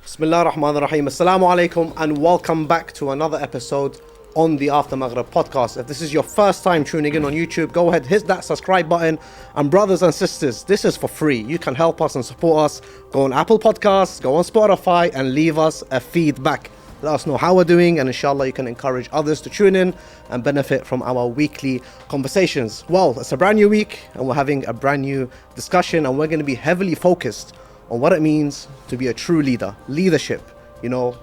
Bismillah ar-Rahman ar-Rahim. Assalamu alaikum and welcome back to another episode on the After Maghrib podcast. If this is your first time tuning in on YouTube, go ahead, hit that subscribe button. And brothers and sisters, this is for free. You can help us and support us. Go on Apple Podcasts, go on Spotify and leave us a feedback. Let us know how we're doing, and inshallah you can encourage others to tune in and benefit from our weekly conversations. Well, it's a brand new week and we're having a brand new discussion, and we're going to be heavily focused on what it means to be a true leader, leadership. You know,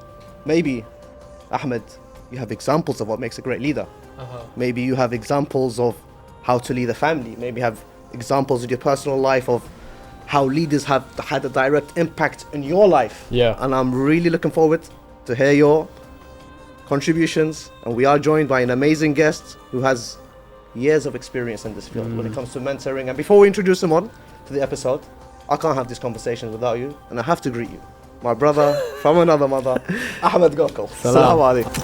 maybe, Ahmed, you have examples of what makes a great leader. Maybe you have examples of how to lead a family. Maybe you have examples in your personal life of how leaders have had a direct impact in your life. Yeah. And I'm really looking forward to hear your contributions. And we are joined by an amazing guest who has years of experience in this field when it comes to mentoring. And before we introduce him on to the episode, I can't have this conversation without you, and I have to greet you. My brother from another mother, Ahmed Gokul. Assalamu alaikum.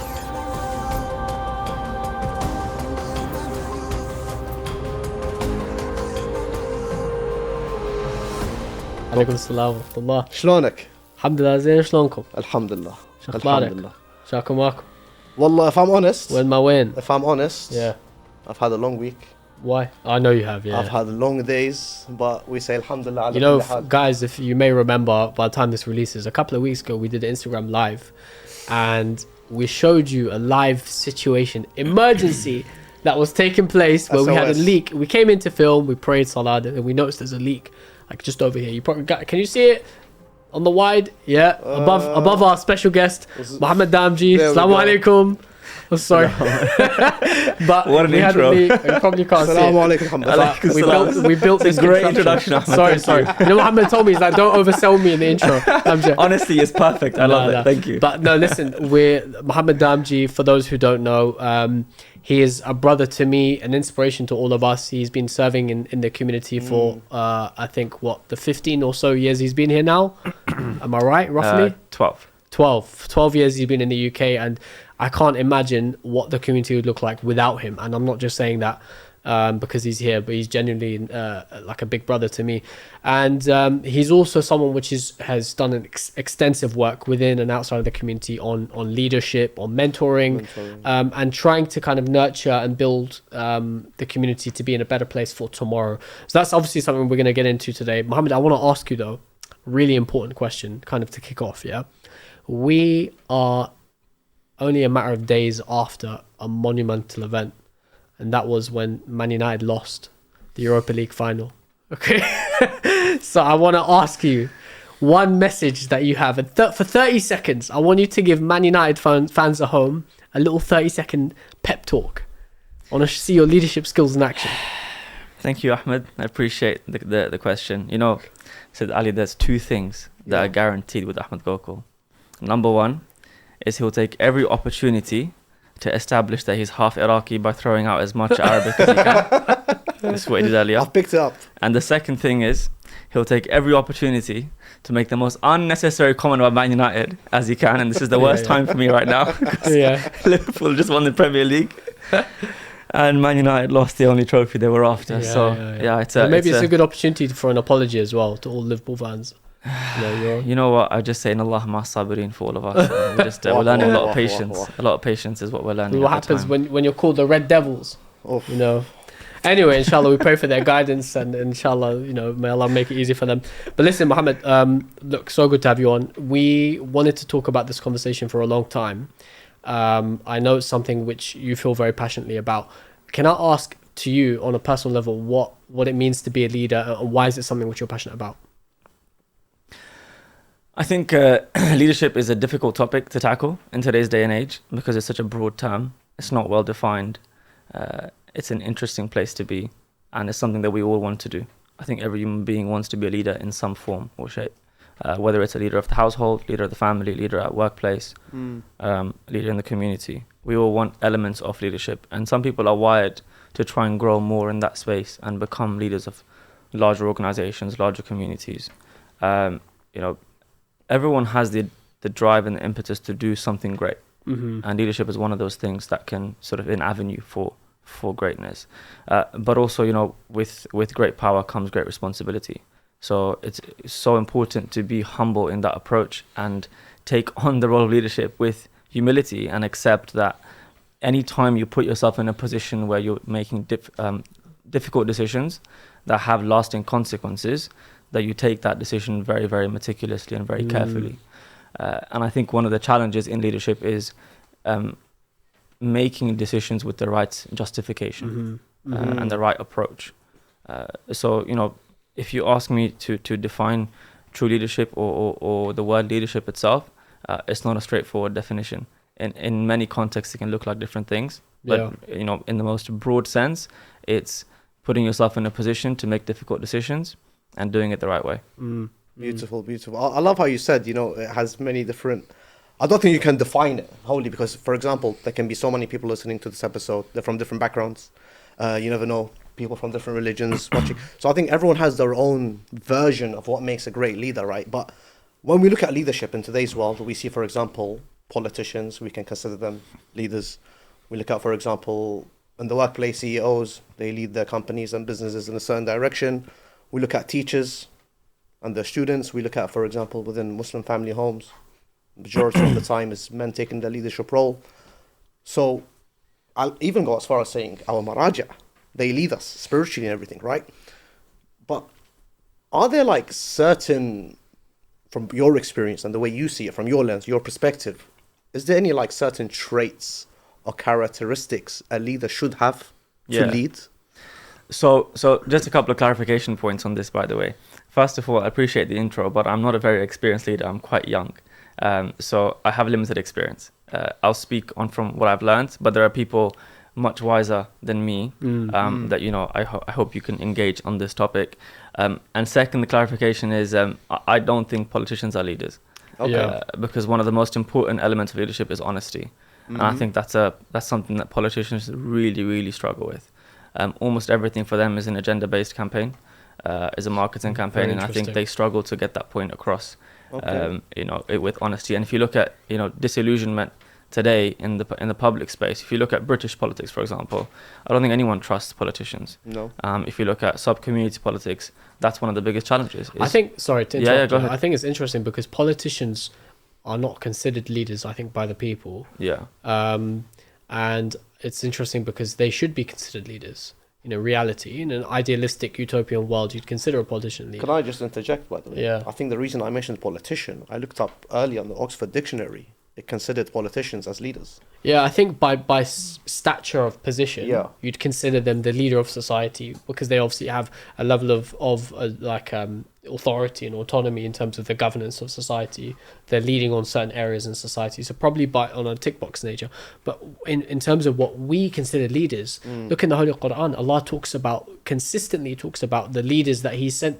عليكم السلام ورحمة الله. شلونك؟ الحمد لله زين، شلونكم؟ الحمد لله. شو أخبارك؟ شاكم معكم؟ Wallah, if I'm honest, وين ما وين؟ if I'm honest, Yeah. I've had a long week. Why? I know you have, yeah. I've had long days, but we say alhamdulillah. You know, guys, if you may remember, by the time this releases, a couple of weeks ago, we did an Instagram live, and we showed you a live situation, emergency, that was taking place where we had a leak. We came in to film, we prayed salah, and we noticed there's a leak, like just over here. You probably got, can you see it? On the wide, yeah, above our special guest, Muhammad Damji. Assalamu alaikum. Oh, sorry. But what an intro. You probably can't see it. We built this great introduction. Ahmed. Sorry. You know, Muhammad told me, he's like, don't oversell me in the intro. Honestly, it's perfect. I love it. Thank you. But no, listen, we're Muhammad Damji. For those who don't know, he is a brother to me, an inspiration to all of us. He's been serving in the community for, I think, the 15 or so years he's been here now. Am I right, roughly? 12 years he's been in the UK, and I can't imagine what the community would look like without him. And I'm not just saying that because he's here, but he's genuinely like a big brother to me. And he's also someone which has done an extensive work within and outside of the community on leadership, on mentoring. And trying to kind of nurture and build the community to be in a better place for tomorrow. So that's obviously something we're going to get into today. Mohammed, I want to ask you though, really important question kind of to kick off, yeah? We are only a matter of days after a monumental event, and that was when Man United lost the Europa League final. Okay. So I want to ask you one message that you have, and for 30 seconds I want you to give Man United fans at home a little 30-second pep talk. I want to see your leadership skills in action. Thank you, Ahmed. I appreciate the question. You know, said Ali, there's two things that are guaranteed with Ahmed Gokul. Number one is he'll take every opportunity to establish that he's half Iraqi by throwing out as much Arabic as he can. That's what he did earlier. I've picked it up. And the second thing is he'll take every opportunity to make the most unnecessary comment about Man United as he can. And this is the worst time for me right now. Liverpool just won the Premier League. And Man United lost the only trophy they were after. It's a good opportunity for an apology as well to all Liverpool fans. You know what? I just say, Allah ma sabirin for all of us. We're learning a lot of patience. A lot of patience is what we're learning. What happens when you're called the Red Devils? You know. Anyway, inshallah, we pray for their guidance, and inshallah, you know, may Allah make it easy for them. But listen, Muhammad, look, so good to have you on. We wanted to talk about this conversation for a long time. I know it's something which you feel very passionately about. Can I ask to you on a personal level what it means to be a leader, and why is it something which you're passionate about? I think leadership is a difficult topic to tackle in today's day and age because it's such a broad term. It's not well defined. It's an interesting place to be, and it's something that we all want to do. I think every human being wants to be a leader in some form or shape, whether it's a leader of the household, leader of the family, leader at workplace, leader in the community. We all want elements of leadership, and some people are wired to try and grow more in that space and become leaders of larger organizations, larger communities. Everyone has the drive and the impetus to do something great. And leadership is one of those things that can sort of an avenue for greatness. But also, with great power comes great responsibility. So it's so important to be humble in that approach and take on the role of leadership with humility and accept that anytime you put yourself in a position where you're making difficult decisions that have lasting consequences, that you take that decision very, very meticulously and very carefully. And I think one of the challenges in leadership is making decisions with the right justification and the right approach. So, you know, if you ask me to define true leadership or the word leadership itself, it's not a straightforward definition. In many contexts, it can look like different things. But, you know, in the most broad sense, it's putting yourself in a position to make difficult decisions and doing it the right way. Beautiful, beautiful. I love how you said, you know, it has many different... I don't think you can define it wholly because, for example, there can be so many people listening to this episode. They're from different backgrounds. You never know. People from different religions watching. So I think everyone has their own version of what makes a great leader, right? But when we look at leadership in today's world, we see, for example, politicians, we can consider them leaders. We look at, for example, in the workplace, CEOs, they lead their companies and businesses in a certain direction. We look at teachers and their students. We look at, for example, within Muslim family homes, majority of the time is men taking the leadership role. So I'll even go as far as saying our maraja, they lead us spiritually and everything, right? But are there like certain, from your experience and the way you see it, from your lens, your perspective, is there any like certain traits or characteristics a leader should have to lead? So just a couple of clarification points on this, by the way. First of all, I appreciate the intro, but I'm not a very experienced leader. I'm quite young. So I have limited experience. I'll speak on from what I've learned, but there are people much wiser than me that, you know, I hope you can engage on this topic. And second, the clarification is I don't think politicians are leaders. Because one of the most important elements of leadership is honesty. And I think that's something that politicians really, really struggle with. Almost everything for them is an agenda-based campaign, is a marketing campaign, and I think they struggle to get that point across, you know, with honesty. And if you look at, you know, disillusionment today in the public space, if you look at British politics, for example, I don't think anyone trusts politicians. No. If you look at sub-community politics, that's one of the biggest challenges. I think, sorry to interrupt go you, ahead. I think it's interesting because politicians are not considered leaders, I think, by the people. And it's interesting because they should be considered leaders. You know, reality, in an idealistic utopian world, you'd consider a politician a leader. Can I just interject, by the way? Yeah. I think the reason I mentioned politician, I looked up earlier on the Oxford Dictionary, it considered politicians as leaders. Yeah, I think by stature of position, you'd consider them the leader of society because they obviously have a level of authority and autonomy in terms of the governance of society. They're leading on certain areas in society, so probably on a tick box nature. But in terms of what we consider leaders, look in the Holy Quran, Allah consistently talks about the leaders that He sent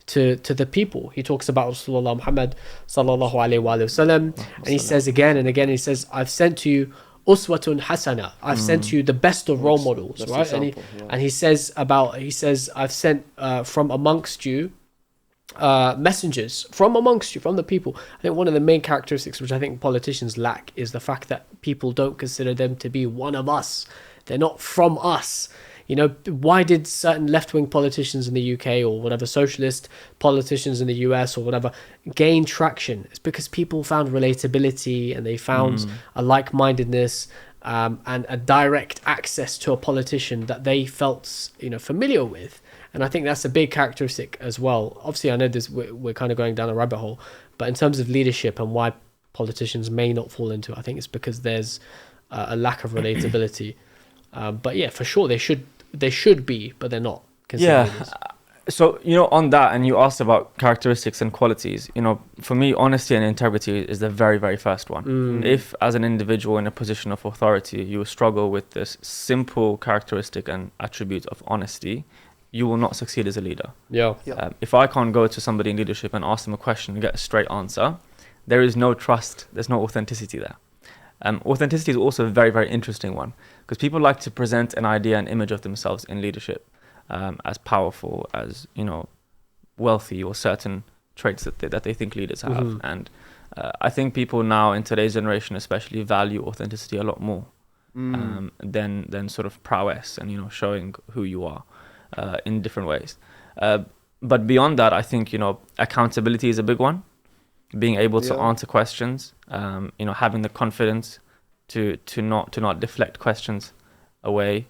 to the people. He talks about Rasulullah Muhammad sallallahu alaihi wasallam, and He says again and again, He says, I've sent to you uswatun hasana, I've sent to you the best of role models, right? Example, and he says I've sent from amongst you messengers from amongst you, from the people. I think one of the main characteristics which I think politicians lack is the fact that people don't consider them to be one of us. They're not from us. You know, why did certain left-wing politicians in the UK or whatever, socialist politicians in the US or whatever, gain traction? It's because people found relatability and they found a like-mindedness and a direct access to a politician that they felt, you know, familiar with. And I think that's a big characteristic as well. Obviously, I know we're kind of going down a rabbit hole, but in terms of leadership and why politicians may not fall into it, I think it's because there's a lack of relatability. But yeah, for sure, they should be, but they're not. So, you know, on that, and you asked about characteristics and qualities, you know, for me, honesty and integrity is the very, very first one. If, as an individual in a position of authority, you struggle with this simple characteristic and attribute of honesty, you will not succeed as a leader. If I can't go to somebody in leadership and ask them a question and get a straight answer, there is no trust, there's no authenticity there. Authenticity is also a very, very interesting one because people like to present an idea, an image of themselves in leadership as powerful, as, you know, wealthy, or certain traits that they think leaders have. And I think people now in today's generation especially value authenticity a lot more than sort of prowess and, you know, showing who you are in different ways. But beyond that, I think, accountability is a big one. Being able to answer questions, having the confidence to not deflect questions away,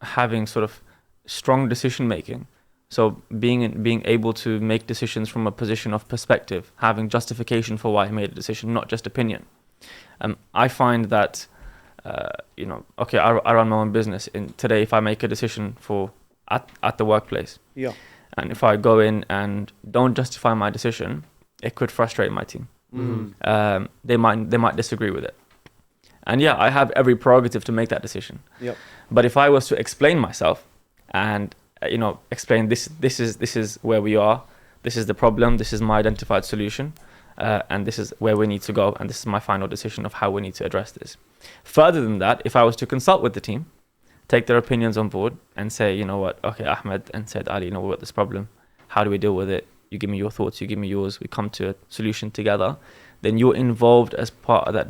having sort of strong decision making. So being able to make decisions from a position of perspective, having justification for why I made a decision, not just opinion. I find that, I run my own business. Today, if I make a decision at the workplace, and if I go in and don't justify my decision, it could frustrate my team. They might disagree with it. And I have every prerogative to make that decision. But if I was to explain myself and explain this is where we are, this is the problem, this is my identified solution, and this is where we need to go, and this is my final decision of how we need to address this. Further than that, if I was to consult with the team, take their opinions on board and say, you know what, okay, Ahmed and Said Ali, we've got this problem. How do we deal with it? You give me your thoughts, you give me yours. We come to a solution together. Then you're involved as part of that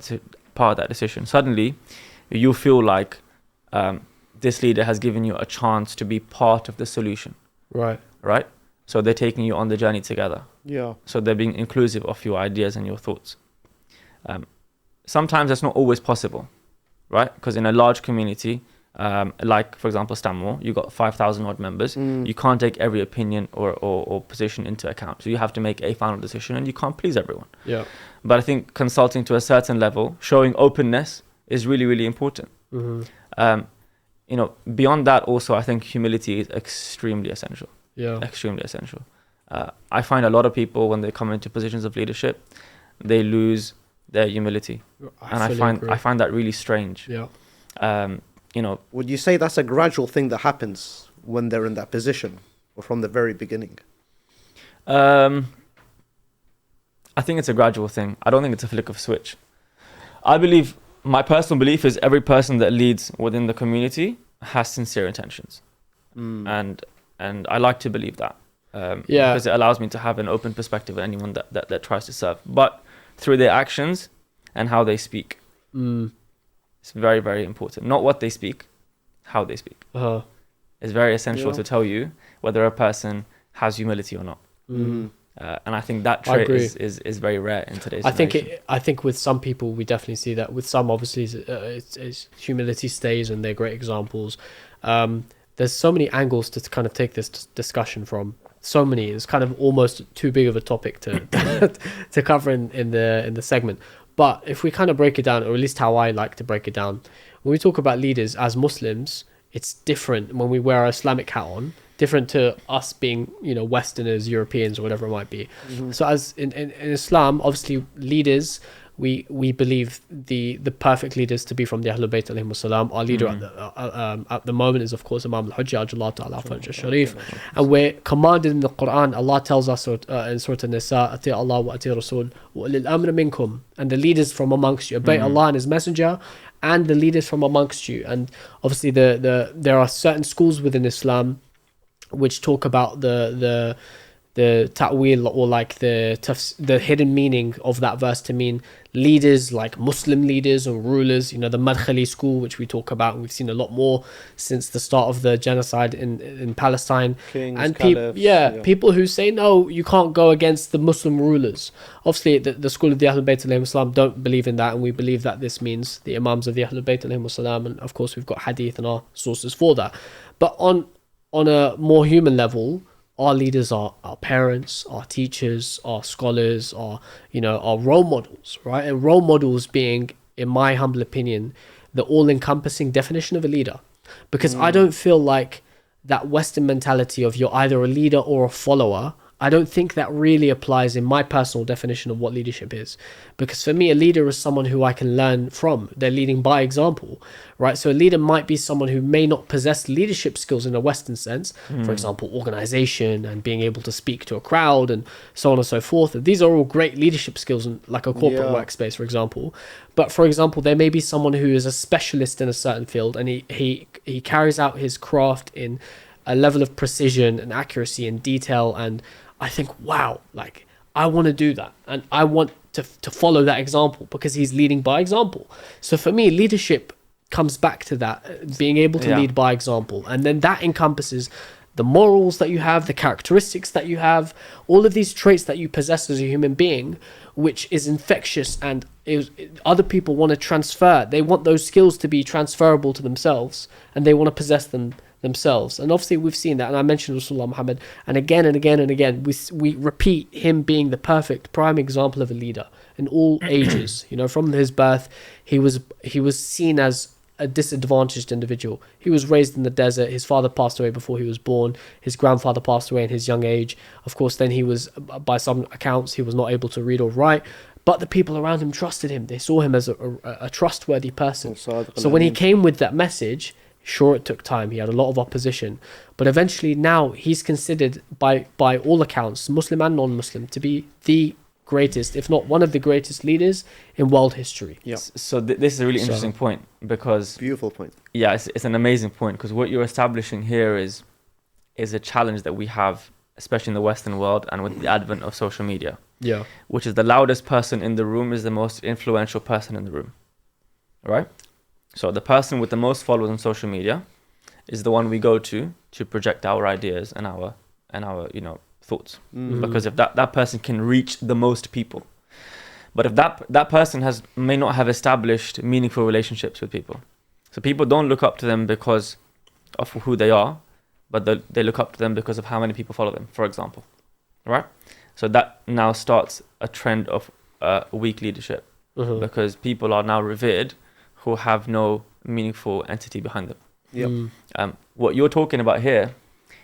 decision. Suddenly, you feel like this leader has given you a chance to be part of the solution. Right? So they're taking you on the journey together. So they're being inclusive of your ideas and your thoughts. Sometimes that's not always possible, right? Because in a large community, like for example Stanmore, you got 5,000 odd members. You can't take every opinion or position into account, so you have to make a final decision, and you can't please everyone. But I think consulting to a certain level, showing openness, is really, really important. Beyond that, also I think humility is extremely essential. Extremely essential. I find a lot of people, when they come into positions of leadership, they lose their humility, and I find that really strange. Would you say that's a gradual thing that happens when they're in that position, or from the very beginning? I think it's a gradual thing. I don't think it's a flick of a switch. My personal belief is every person that leads within the community has sincere intentions, and I like to believe that, because it allows me to have an open perspective on anyone that tries to serve. But through their actions and how they speak. It's very, very important. Not what they speak, how they speak. It's very essential to tell you whether a person has humility or not. And I think that trait is very rare in today's generation. I think with some people, we definitely see that. With some, obviously, it's humility stays, and they're great examples. There's so many angles to kind of take this discussion from. So many. It's kind of almost too big of a topic to cover in the segment. But if we kind of break it down, or at least how I like to break it down, when we talk about leaders as Muslims, it's different when we wear our Islamic hat on, different to us being, Westerners, Europeans, or whatever it might be. So as in Islam, obviously leaders, we believe the perfect leaders to be from the Ahlul Bayt alayhimus salam. Our leader at the moment is, of course, Imam al-Hujjah Ajjallahu ta'ala Farjah Sharif, and we're commanded in the Quran. Allah tells us in Surah An-Nisa, Ati Allah wa ati Rasul wa ulil amri minkum, and the leaders from amongst you, obey Allah and His Messenger, and the leaders from amongst you. And obviously there are certain schools within Islam which talk about the ta'wil, or like the hidden meaning of that verse to mean leaders like Muslim leaders and rulers, the Madkhali school, which we talk about, and we've seen a lot more since the start of the genocide in Palestine. Kings, and caliphs, people who say, no, you can't go against the Muslim rulers. Obviously, the school of the Ahlul Bayt alayhim salam don't believe in that, and we believe that this means the Imams of the Ahlul Bayt alayhim salam, and of course we've got hadith and our sources for that. But on a more human level, our leaders are our parents, our teachers, our scholars, our role models, right? And role models being, in my humble opinion, the all-encompassing definition of a leader. Because I don't feel like that Western mentality of you're either a leader or a follower, I don't think that really applies in my personal definition of what leadership is. Because for me, a leader is someone who I can learn from. They're leading by example, right? So a leader might be someone who may not possess leadership skills in a Western sense. For example, organization and being able to speak to a crowd and so on and so forth. These are all great leadership skills in like a corporate workspace, for example. But for example, there may be someone who is a specialist in a certain field, and he carries out his craft in a level of precision and accuracy and detail, and I think, wow, like I want to do that, and I want to follow that example because he's leading by example. So for me, leadership comes back to that, being able to lead by example, and then that encompasses the morals that you have, the characteristics that you have, all of these traits that you possess as a human being, which is infectious, and other people want to transfer. They want those skills to be transferable to themselves, and they want to possess them themselves. And obviously we've seen that, and I mentioned Rasulullah Muhammad, and again and again and again we repeat him being the perfect prime example of a leader in all ages. You know, from his birth, he was seen as a disadvantaged individual. He was raised in the desert. His father passed away before he was born. His grandfather passed away in his young age. Of course, then he was, by some accounts, he was not able to read or write. But the people around him trusted him. They saw him as a trustworthy person. So when he came with that message, sure, it took time. He had a lot of opposition. But eventually now he's considered by all accounts, Muslim and non-Muslim, to be the greatest, if not one of the greatest leaders in world history. Yeah. So this is a really interesting point, because Beautiful point. yeah, it's an amazing point, because what you're establishing here is a challenge that we have, especially in the Western world and with the advent of social media. Yeah. Which is the loudest person in the room is the most influential person in the room, right? So the person with the most followers on social media is the one we go to project our ideas and our thoughts. Because if that person can reach the most people, but if that person may not have established meaningful relationships with people, so people don't look up to them because of who they are, but they look up to them because of how many people follow them, for example, right? So that now starts a trend of weak leadership, because people are now revered who have no meaningful entity behind them. Yep. What you're talking about here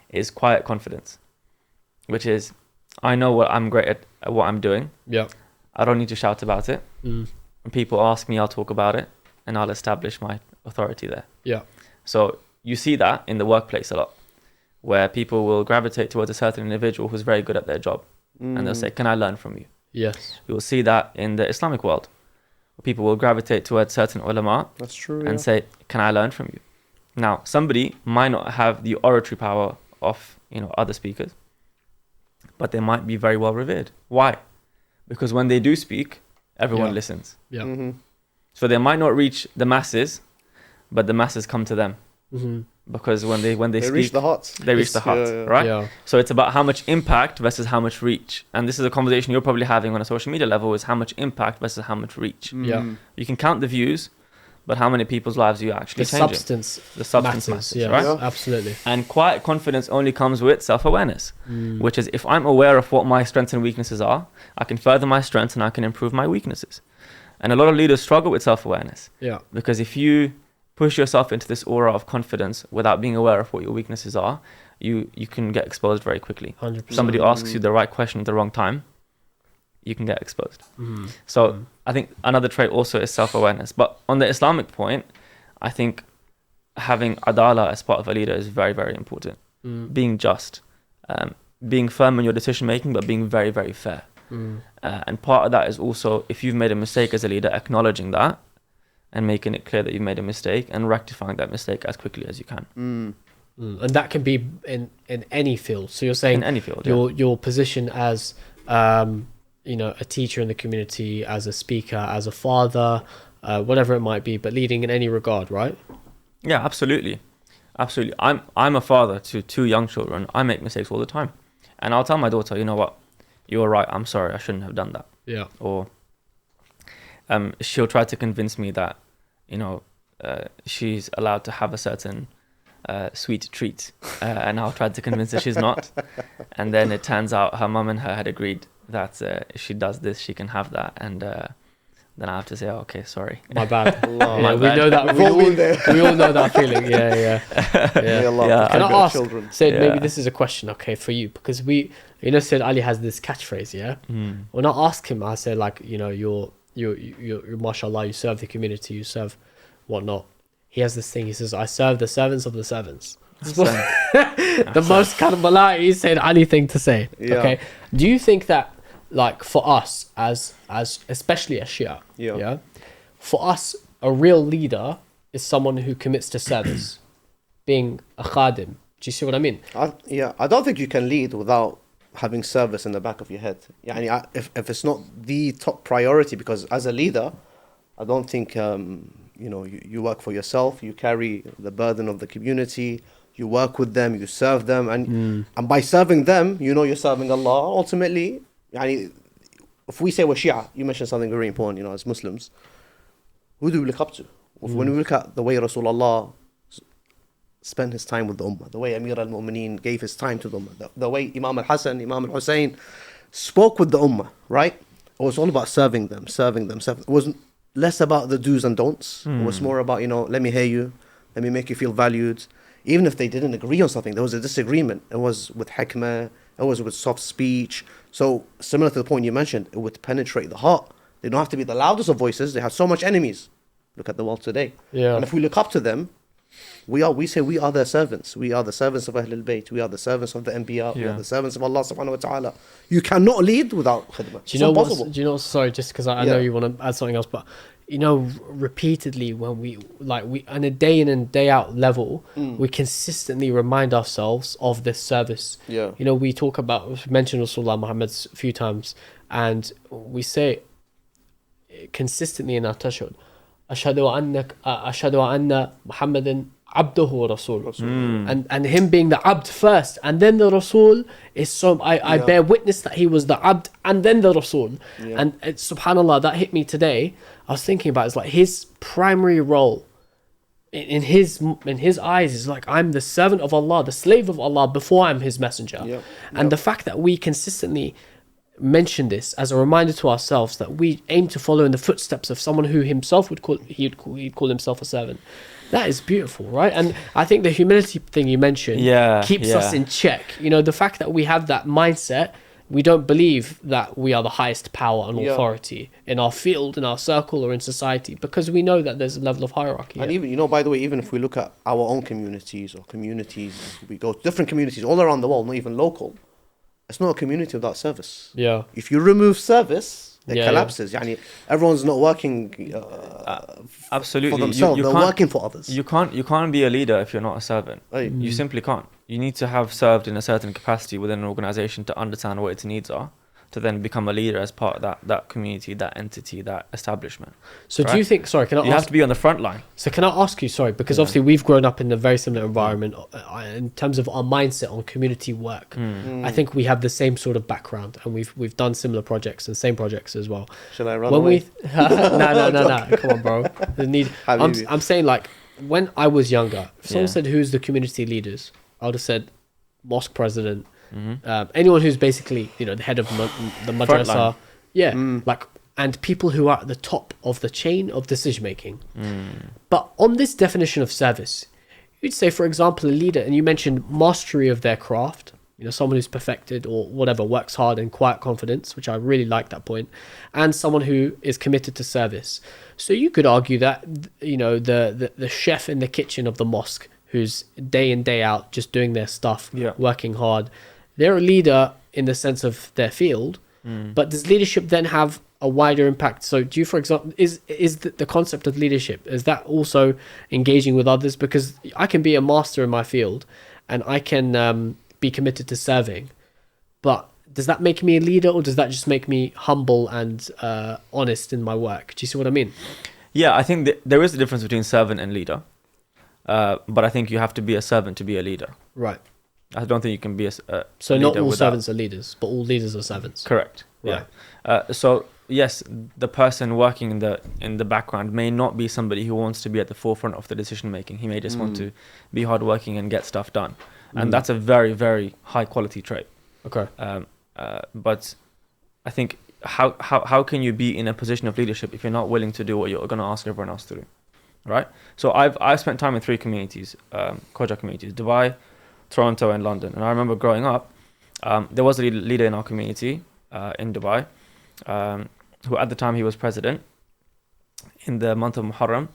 is quiet confidence, which is, I know what I'm great at what I'm doing. Yeah. I don't need to shout about it. When people ask me, I'll talk about it, and I'll establish my authority there. Yeah. So you see that in the workplace a lot, where people will gravitate towards a certain individual who's very good at their job, and they'll say, can I learn from you? Yes. You will see that in the Islamic world, where people will gravitate towards certain ulama. That's true. And say, can I learn from you? Now, somebody might not have the oratory power of other speakers, but they might be very well revered. Why? Because when they do speak, everyone listens. Yeah. So they might not reach the masses, but the masses come to them. Because when they speak, reach the hearts. They reach the heart, right? Yeah. So it's about how much impact versus how much reach. And this is a conversation you're probably having on a social media level, is how much impact versus how much reach. Yeah. You can count the views, but how many people's lives are you actually The changing? substance Matters, yeah, right? absolutely. And quiet confidence only comes with self-awareness, which is, if I'm aware of what my strengths and weaknesses are, I can further my strengths and I can improve my weaknesses. And a lot of leaders struggle with self-awareness. Yeah. Because if you push yourself into this aura of confidence without being aware of what your weaknesses are, you can get exposed very quickly. 100%. Somebody asks you the right question at the wrong time, you can get exposed. So I think another trait also is self-awareness. But on the Islamic point, I think having adala as part of a leader is very, very important. Being just, being firm in your decision making, but being very, very fair. And part of that is also, if you've made a mistake as a leader, acknowledging that and making it clear that you've made a mistake and rectifying that mistake as quickly as you can. And that can be in any field. So you're saying In any field, your position as a teacher in the community, as a speaker, as a father, whatever it might be, but leading in any regard, right? Yeah, absolutely. I'm a father to 2 young children. I make mistakes all the time, and I'll tell my daughter, you know what, you were right, I'm sorry, I shouldn't have done that. Yeah. Or she'll try to convince me that she's allowed to have a certain sweet treat, and I'll try to convince her she's not, and then it turns out her mum and her had agreed that if she does this, she can have that, and then I have to say, oh, okay, sorry. My bad. My We bad. know that. We all know that feeling. Yeah. Can I ask, Said, maybe this is a question, okay, for you, because Said Ali has this catchphrase, yeah? When I ask him, I say, like, you're mashallah, you serve the community, you serve whatnot. He has this thing, he says, I serve the servants of the servants. The most kind of malai Said Ali thing to say. Okay. Do you think that, like, for us as especially as Shia, for us, a real leader is someone who commits to service, being a khadim? Do you see what I mean? I don't think you can lead without having service in the back of your head. If it's not the top priority, because as a leader, I don't think you work for yourself. You carry the burden of the community. you work with them, you serve them, and by serving them, you know you're serving Allah. Ultimately, yani, if we say we're Shia, you mentioned something very important, you know, as Muslims, who do we look up to? When we look at the way Rasulullah spent his time with the Ummah, the way Amir al-Mu'mineen gave his time to the Ummah, the way Imam al-Hasan, Imam al-Hussein spoke with the Ummah, right? It was all about serving them. It was less about the do's and don'ts. It was more about, you know, let me hear you, let me make you feel valued. Even if they didn't agree on something, there was a disagreement. It was with hikmah, it was with soft speech. So similar to the point you mentioned, it would penetrate the heart. They don't have to be the loudest of voices. They have so much enemies. Look at the world today. Yeah. And if we look up to them, we say we are their servants. We are the servants of Ahlul Bayt. We are the servants of the Anbiya. We are the servants of Allah subhanahu wa ta'ala. You cannot lead without khidmah. Do you know, sorry, just because I know you want to add something else, but you know, repeatedly when we on a day in and day out level, we consistently remind ourselves of this service. Yeah. You know, we mention Rasulullah Muhammad a few times, and we say consistently in our tashahhud, ashhadu anna Muhammadan abduhu rasul. And him being the abd first, and then the rasul is so I bear witness that he was the abd and then the rasul. And subhanallah, that hit me today. I was thinking about, it's like his primary role in his eyes is like, I'm the servant of Allah, the slave of Allah, before I'm his messenger. And the fact that we consistently mention this as a reminder to ourselves that we aim to follow in the footsteps of someone who himself he'd call himself a servant. That is beautiful, right? And I think the humility thing you mentioned keeps us in check. You know, the fact that we have that mindset, we don't believe that we are the highest power and authority in our field, in our circle, or in society, because we know that there's a level of hierarchy. And even, you know, by the way, even if we look at our own communities or communities, we go to different communities all around the world, not even local, it's not a community without service. Yeah. If you remove service, it collapses. Yani, everyone's not working absolutely for themselves. They're working for others. You can't be a leader if you're not a servant. You simply can't. You need to have served in a certain capacity within an organization to understand what its needs are, to then become a leader as part of that community, that entity, that establishment. So do you think, sorry, can I ask? You have to be on the front line. So can I ask you, sorry, because obviously we've grown up in a very similar environment in terms of our mindset on community work. I think we have the same sort of background, and we've done similar projects and same projects as well. Shall I run away? No, come on, bro. I'm saying, like, when I was younger, if someone said, who's the community leaders, I would have said mosque president, anyone who's basically, you know, the head of the madrasa, like, and people who are at the top of the chain of decision making. But on this definition of service, you'd say, for example, a leader, and you mentioned mastery of their craft, you know, someone who's perfected or whatever, works hard in quiet confidence, which I really like that point, and someone who is committed to service. So you could argue that, you know, the chef in the kitchen of the mosque, who's day in, day out, just doing their stuff, working hard, they're a leader in the sense of their field. But does leadership then have a wider impact? So do you, for example, is the concept of leadership, is that also engaging with others? Because I can be a master in my field and I can be committed to serving, but does that make me a leader, or does that just make me humble and honest in my work? Do you see what I mean? Yeah, I think there is a difference between servant and leader. But I think you have to be a servant to be a leader. Right. I don't think you can be a so not all servants are leaders, but all leaders are servants. Correct. Right. Yeah. So yes, the person working in the background may not be somebody who wants to be at the forefront of the decision making. He may just want to be hardworking and get stuff done, and that's a very, very high quality trait. Okay. But I think how can you be in a position of leadership if you're not willing to do what you're going to ask everyone else to do? Right. So I've spent time in 3 communities, Khoja communities: Dubai, Toronto, and London. And I remember growing up, there was a leader in our community in Dubai, who at the time he was president. In the month of Muharram,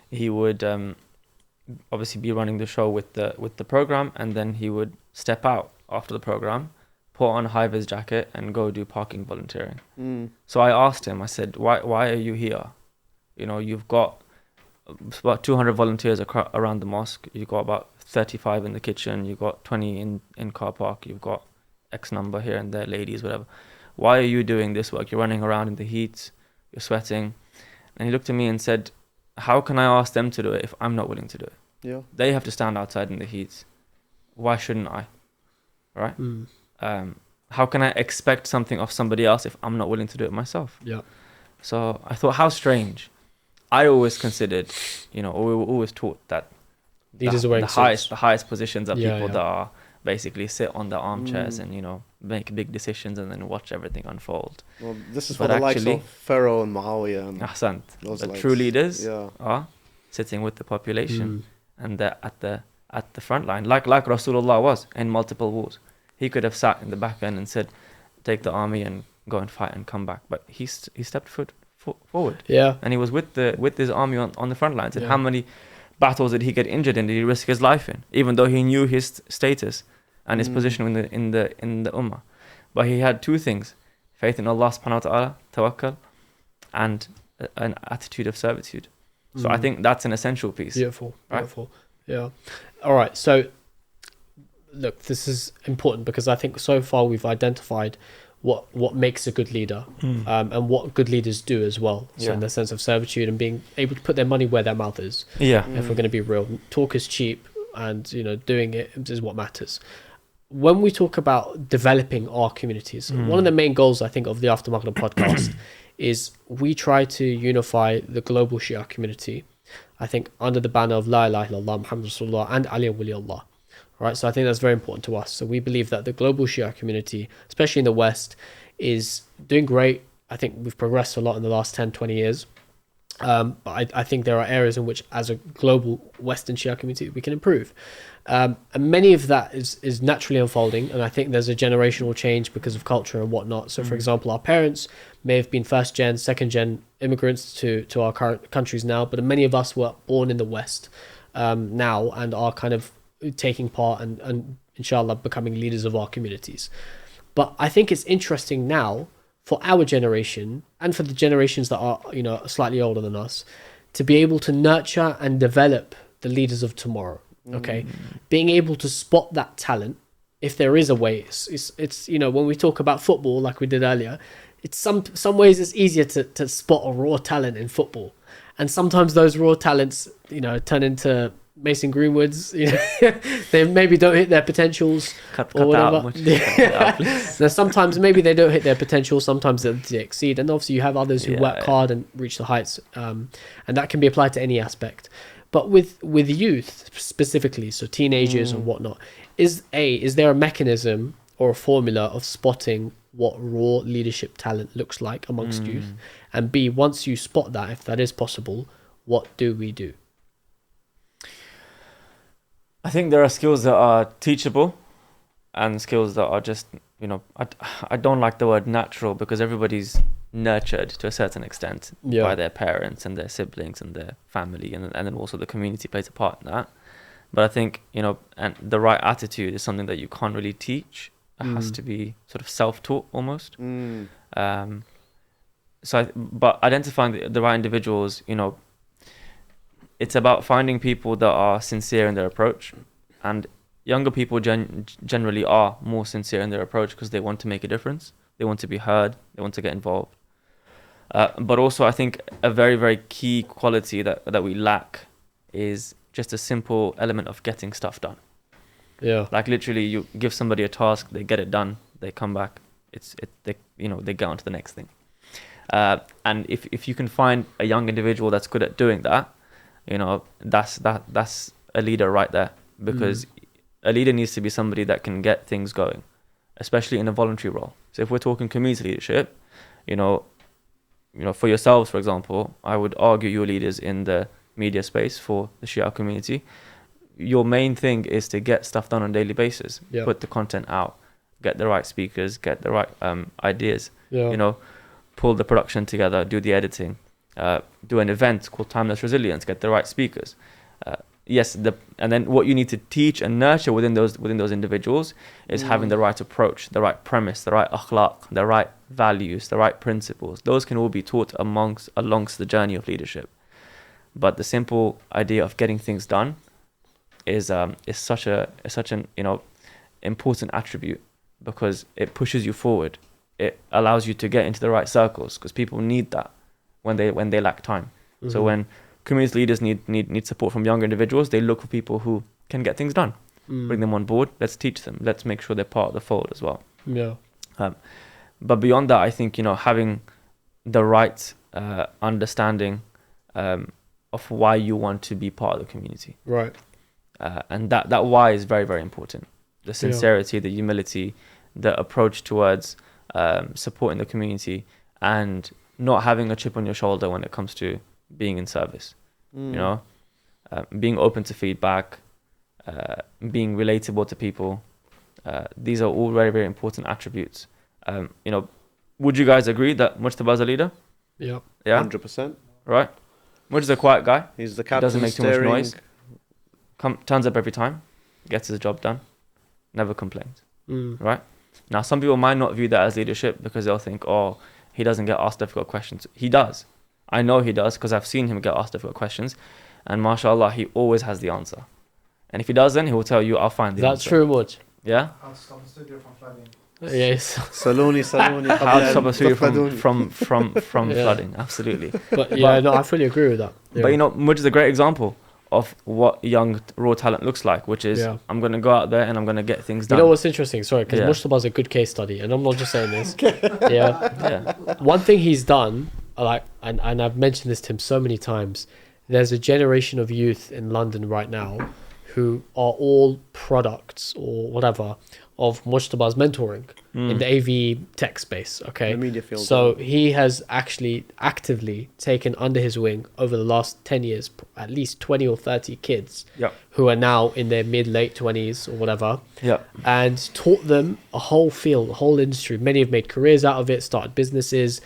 he would obviously be running the show with the program, and then he would step out after the program, put on a high-vis jacket, and go do parking volunteering. So I asked him, I said, why are you here? You know, you've got about 200 volunteers around the mosque. You've got about 35 in the kitchen. You've got 20 in car park. You've got X number here and there, ladies, whatever. Why are you doing this work? You're running around in the heat. You're sweating. And he looked at me and said, how can I ask them to do it if I'm not willing to do it? Yeah. They have to stand outside in the heat. why shouldn't I? Right? How can I expect something of somebody else if I'm not willing to do it myself? Yeah. So I thought, how strange. I always considered, or we were always taught that Leaders are wearing the highest positions are Yeah, people yeah. that are basically sit on the armchairs and make big decisions and then watch everything unfold. Well, this is for But the likes actually- of Pharaoh and Muawiyah. And Ahsant. those The likes. true leaders Yeah. are sitting with the population Mm. and they're at the front line, like Rasulullah was in multiple wars. He could have sat in the back end and said, take the army and go and fight and come back, but he stepped forward, Yeah. and he was with his army on the front lines. And Yeah. how many battles did he get injured in? Did he risk his life in, even though he knew his status and his position in the ummah? But he had two things: faith in Allah subhanahu wa ta'ala, tawakkul, and an attitude of servitude. So I think that's an essential piece. Beautiful. Right? Beautiful. Yeah. All right. So, look, this is important because I think so far we've identified what makes a good leader, and what good leaders do as well. So Yeah. in the sense of servitude and being able to put their money where their mouth is. Yeah. If we're going to be real, talk is cheap, and doing it is what matters. When we talk about developing our communities, one of the main goals I think of the After Maghrib podcast is we try to unify the global Shia community, I think under the banner of La ilaha illallah Muhammad Rasulullah and Ali Wali Allah. Right, so I think that's very important to us. So we believe that the global Shia community, especially in the West, is doing great. I think we've progressed a lot in the last 10, 20 years. But I think there are areas in which, as a global Western Shia community, we can improve. And many of that is naturally unfolding. And I think there's a generational change because of culture and whatnot. So, for example, our parents may have been first gen, second gen immigrants to our current countries now. But many of us were born in the West now and are kind of taking part and inshallah becoming leaders of our communities. But I think it's interesting now for our generation and for the generations that are slightly older than us to be able to nurture and develop the leaders of tomorrow. Okay, being able to spot that talent, if there is a way. It's when we talk about football like we did earlier, it's some ways it's easier to spot a raw talent in football, and sometimes those raw talents turn into Mason Greenwoods. They maybe don't hit their potentials or whatever. Now, sometimes maybe they don't hit their potential, sometimes they exceed, and obviously you have others who work hard and reach the heights, and that can be applied to any aspect. But with youth specifically, so teenagers and whatnot, is there a mechanism or a formula of spotting what raw leadership talent looks like amongst youth? And B, once you spot that, if that is possible, what do we do? I think there are skills that are teachable and skills that are just, I don't like the word natural because everybody's nurtured to a certain extent by their parents and their siblings and their family, and then also the community plays a part in that. But I think, and the right attitude is something that you can't really teach. It has to be sort of self-taught almost. But identifying the right individuals, it's about finding people that are sincere in their approach, and younger people generally are more sincere in their approach because they want to make a difference. They want to be heard. They want to get involved. But also I think a very, very key quality that we lack is just a simple element of getting stuff done. Yeah. Like literally you give somebody a task, they get it done, they come back, they get on to the next thing. And if you can find a young individual that's good at doing that, that's a leader right there, because a leader needs to be somebody that can get things going, especially in a voluntary role. So if we're talking community leadership, for yourselves, for example, I would argue you're leaders in the media space for the Shia community. Your main thing is to get stuff done on a daily basis, put the content out, get the right speakers, get the right ideas, pull the production together, do the editing, do an event called Timeless Resilience, get the right speakers. And then what you need to teach and nurture within those individuals is having the right approach, the right premise, the right akhlaq, the right values, the right principles. Those can all be taught alongst the journey of leadership. But the simple idea of getting things done is such an important attribute, because it pushes you forward. It allows you to get into the right circles, because people need that when they lack time. So when community leaders need support from younger individuals, they look for people who can get things done. bring them on board. Let's teach them. Let's make sure they're part of the fold as well. Yeah. But beyond that, I think, having the right understanding of why you want to be part of the community. Right. And that why is very, very important. The sincerity, the humility, the approach towards supporting the community, and not having a chip on your shoulder when it comes to being in service. Being open to feedback, being relatable to people. These are all very, very important attributes. Would you guys agree that Mujtaba is a leader? Yeah. Yeah. 100%. Right. Mujtaba is a quiet guy. He's the captain. Doesn't make too much noise. Turns up every time, gets his job done, never complains. Right. Now, some people might not view that as leadership because they'll think, oh, he doesn't get asked difficult questions. He does. I know he does because I've seen him get asked difficult questions, and mashallah, he always has the answer. And if he doesn't, he will tell you, I'll find the answer. That's true, Muj. Yeah? How to stop a studio from flooding. Yes. Saloni. How to stop a studio from Yeah. flooding. Absolutely. But yeah, no, I fully agree with that. Yeah. But Mujj is a great example of what young raw talent looks like, which is I'm going to go out there and I'm going to get things done. You know what's interesting? Sorry, because Yeah. Mujtaba is a good case study, and I'm not just saying this. Yeah. One thing he's done, and I've mentioned this to him so many times, there's a generation of youth in London right now who are all products or whatever of Mujtaba's mentoring in the AV tech space, okay? The media field. So he has actually actively taken under his wing over the last 10 years, at least 20 or 30 kids who are now in their late 20s or whatever, and taught them a whole field, a whole industry. Many have made careers out of it, started businesses,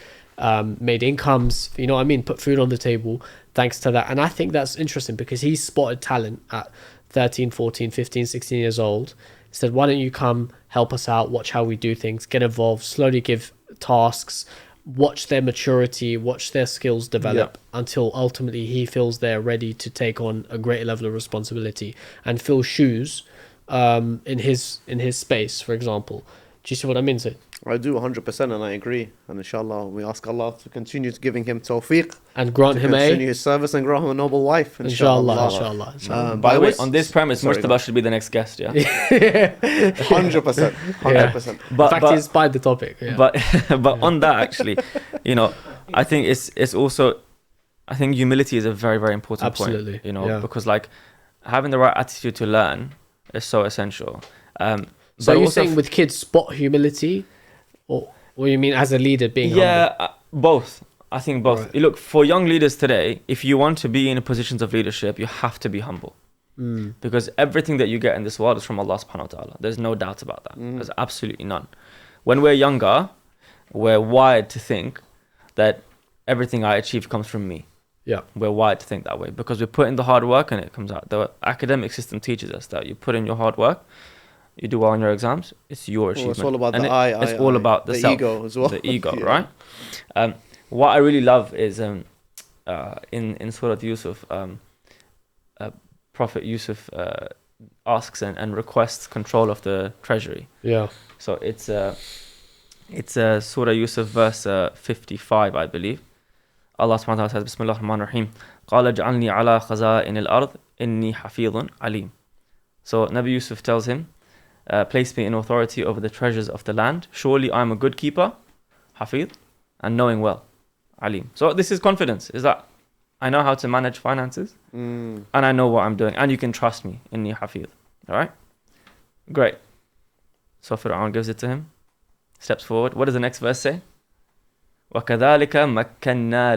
made incomes, you know what I mean, put food on the table thanks to that. And I think that's interesting because he spotted talent at 13, 14, 15, 16 years old. Said, why don't you come help us out, watch how we do things, get involved, slowly give tasks, watch their maturity, watch their skills develop until ultimately he feels they're ready to take on a greater level of responsibility and fill shoes in his space, for example. Do you see what I mean, Sid? I do 100%, and I agree. And inshallah, we ask Allah to continue to giving him tawfiq, and grant him continue his service and grant him a noble wife. Inshallah. By the way, on this premise, Mujtaba should be the next guest, yeah? 100%. 100%. In fact, he inspired the topic. Yeah. But on that, actually, I think it's also, I think humility is a very, very important Absolutely. point, because like having the right attitude to learn is so essential. So you're saying with kids spot humility, or what you mean as a leader being humble? Both. I think both. Right. Look, for young leaders today, if you want to be in positions of leadership, you have to be humble. Because everything that you get in this world is from Allah subhanahu wa ta'ala. There's no doubt about that. There's absolutely none. When we're younger, we're wired to think that everything I achieve comes from me. Yeah. We're wired to think that way because we put in the hard work and it comes out. The academic system teaches us that you put in your hard work, you do well in your exams, it's your achievement. It's all about and it's all about the self, ego as well. The ego, right? What I really love is in Surah Yusuf, Prophet Yusuf asks and requests control of the treasury. Yeah. So it's Surah Yusuf verse 55, I believe. Allah subhanahu wa ta'ala says, Bismillah ar-Rahman ar-Rahim, قَالَ اجْعَلْنِي عَلَى خَزَائِنِ الْأَرْضِ إِنِّي حَفِيظٌ عَلِيمٌ. So Nabi Yusuf tells him, place me in authority over the treasures of the land. Surely I'm a good keeper, Hafiz, and knowing well, Alim. So this is confidence, is that I know how to manage finances and I know what I'm doing and you can trust me, Inni Hafiz. Alright? Great. So Fir'aun gives it to him, steps forward. What does the next verse say? وَكَذَلِكَ مَكَّنَّا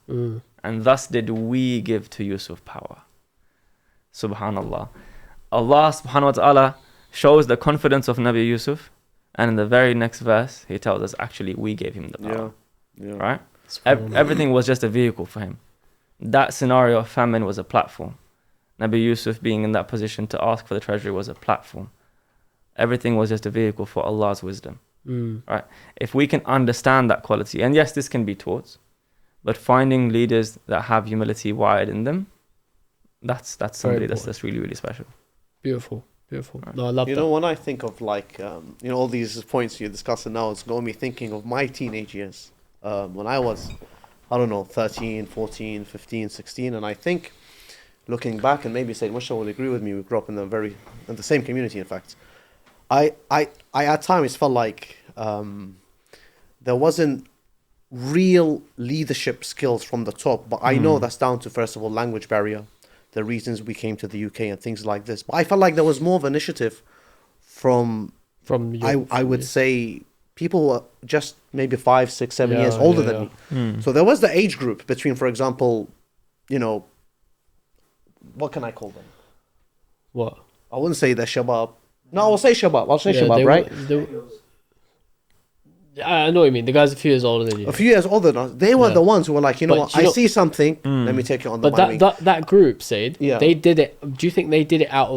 لِيُوسُفَ. And thus did we give to Yusuf power. Subhanallah. Allah subhanahu wa ta'ala shows the confidence of Nabi Yusuf, and in the very next verse he tells us actually we gave him the power. Right? Everything was just a vehicle for him. That scenario of famine was a platform. Nabi Yusuf being in that position to ask for the treasury was a platform. Everything was just a vehicle for Allah's wisdom. Right? If we can understand that quality, and yes, this can be taught, but finding leaders that have humility wired in them, that's somebody that's really, really special. Beautiful. No, I love that. You know, when I think of like, all these points you're discussing now, it's got me thinking of my teenage years. When I was, 13, 14, 15, 16. And I think looking back, and maybe Sayyid Mushta will agree with me, we grew up in the same community, in fact. I at times felt like there wasn't real leadership skills from the top, but I know that's down to, first of all, language barrier, the reasons we came to the UK and things like this. But I felt like there was more of initiative from I would say people who are just maybe 5, 6, 7 years older than me. So there was the age group between, for example, you know, what can I call them? What? I wouldn't say the Shabab. No, I'll say Shabab. I'll say Shabab, right? I know what you mean. The guy's a few years older than you. A few years older than us. They were the ones who were like, you know what? I see something. Let me take it on the But that group, Said, they did it. Do you think they did it out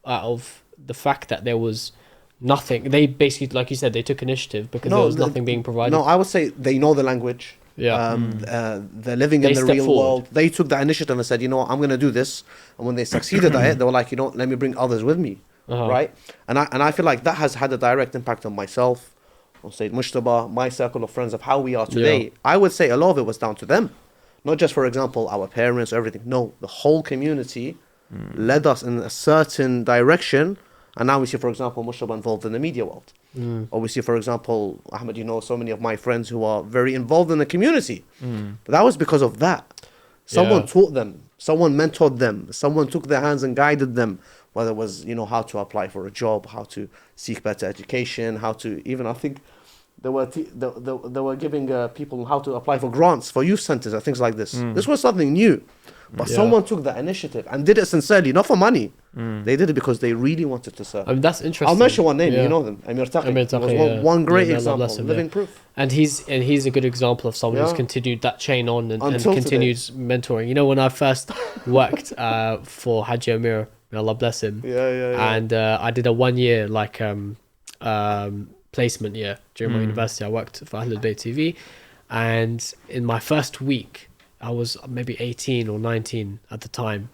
of the fact that there was nothing? They basically, like you said, they took initiative because there was nothing being provided. No, I would say they know the language. Yeah. They're living in the real world. They took that initiative and said, you know what, I'm going to do this. And when they succeeded at it, they were like, you know, let me bring others with me. Right? And I feel like that has had a direct impact on myself, on Sayyid Mushtaba, my circle of friends, of how we are today. Yeah. I would say a lot of it was down to them. Not just, for example, our parents or everything. No, the whole community led us in a certain direction. And now we see, for example, Mushtaba involved in the media world. Or we see, for example, Ahmed, you know, so many of my friends who are very involved in the community. But that was because of that. Someone taught them. Someone mentored them. Someone took their hands and guided them. Whether it was, you know, how to apply for a job, how to seek better education, how to even, I think they were giving people how to apply for grants for youth centers and things like this. This was something new. But someone took that initiative and did it sincerely, not for money. They did it because they really wanted to serve. I mean, that's interesting. I'll mention one name, you know them, Amir Taqi. Was one great example, living proof. And he's a good example of someone who's continued that chain on and continues mentoring. You know, when I first worked for Haji Amir, may Allah bless him. And I did a 1 year placement year during my university. I worked for Ahlul Bayt TV, and in my first week, I was maybe 18 or 19 at the time,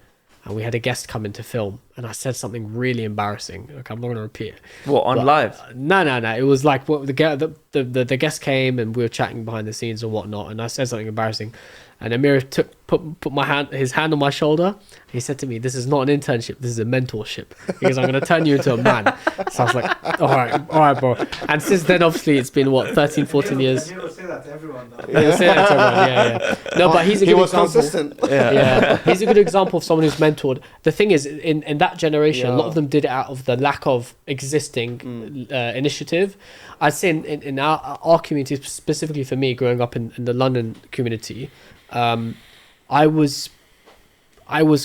and we had a guest come in to film, and I said something really embarrassing. Like, I'm not going to repeat it. What, on live? No. It was like the guest came, and we were chatting behind the scenes and whatnot, and I said something embarrassing. And Amir put his hand on my shoulder. He said to me, "This is not an internship. This is a mentorship. Because I'm going to turn you into a man." So I was like, all right, bro. And since then, obviously, it's been, 13, 14 years. He will say that to everyone, though. He'll say that to everyone, yeah. No, but he's a good example. Consistent. Yeah. He's a good example of someone who's mentored. The thing is, in that generation, a lot of them did it out of the lack of existing initiative. I'd say in our community, specifically for me, growing up in the London community, I was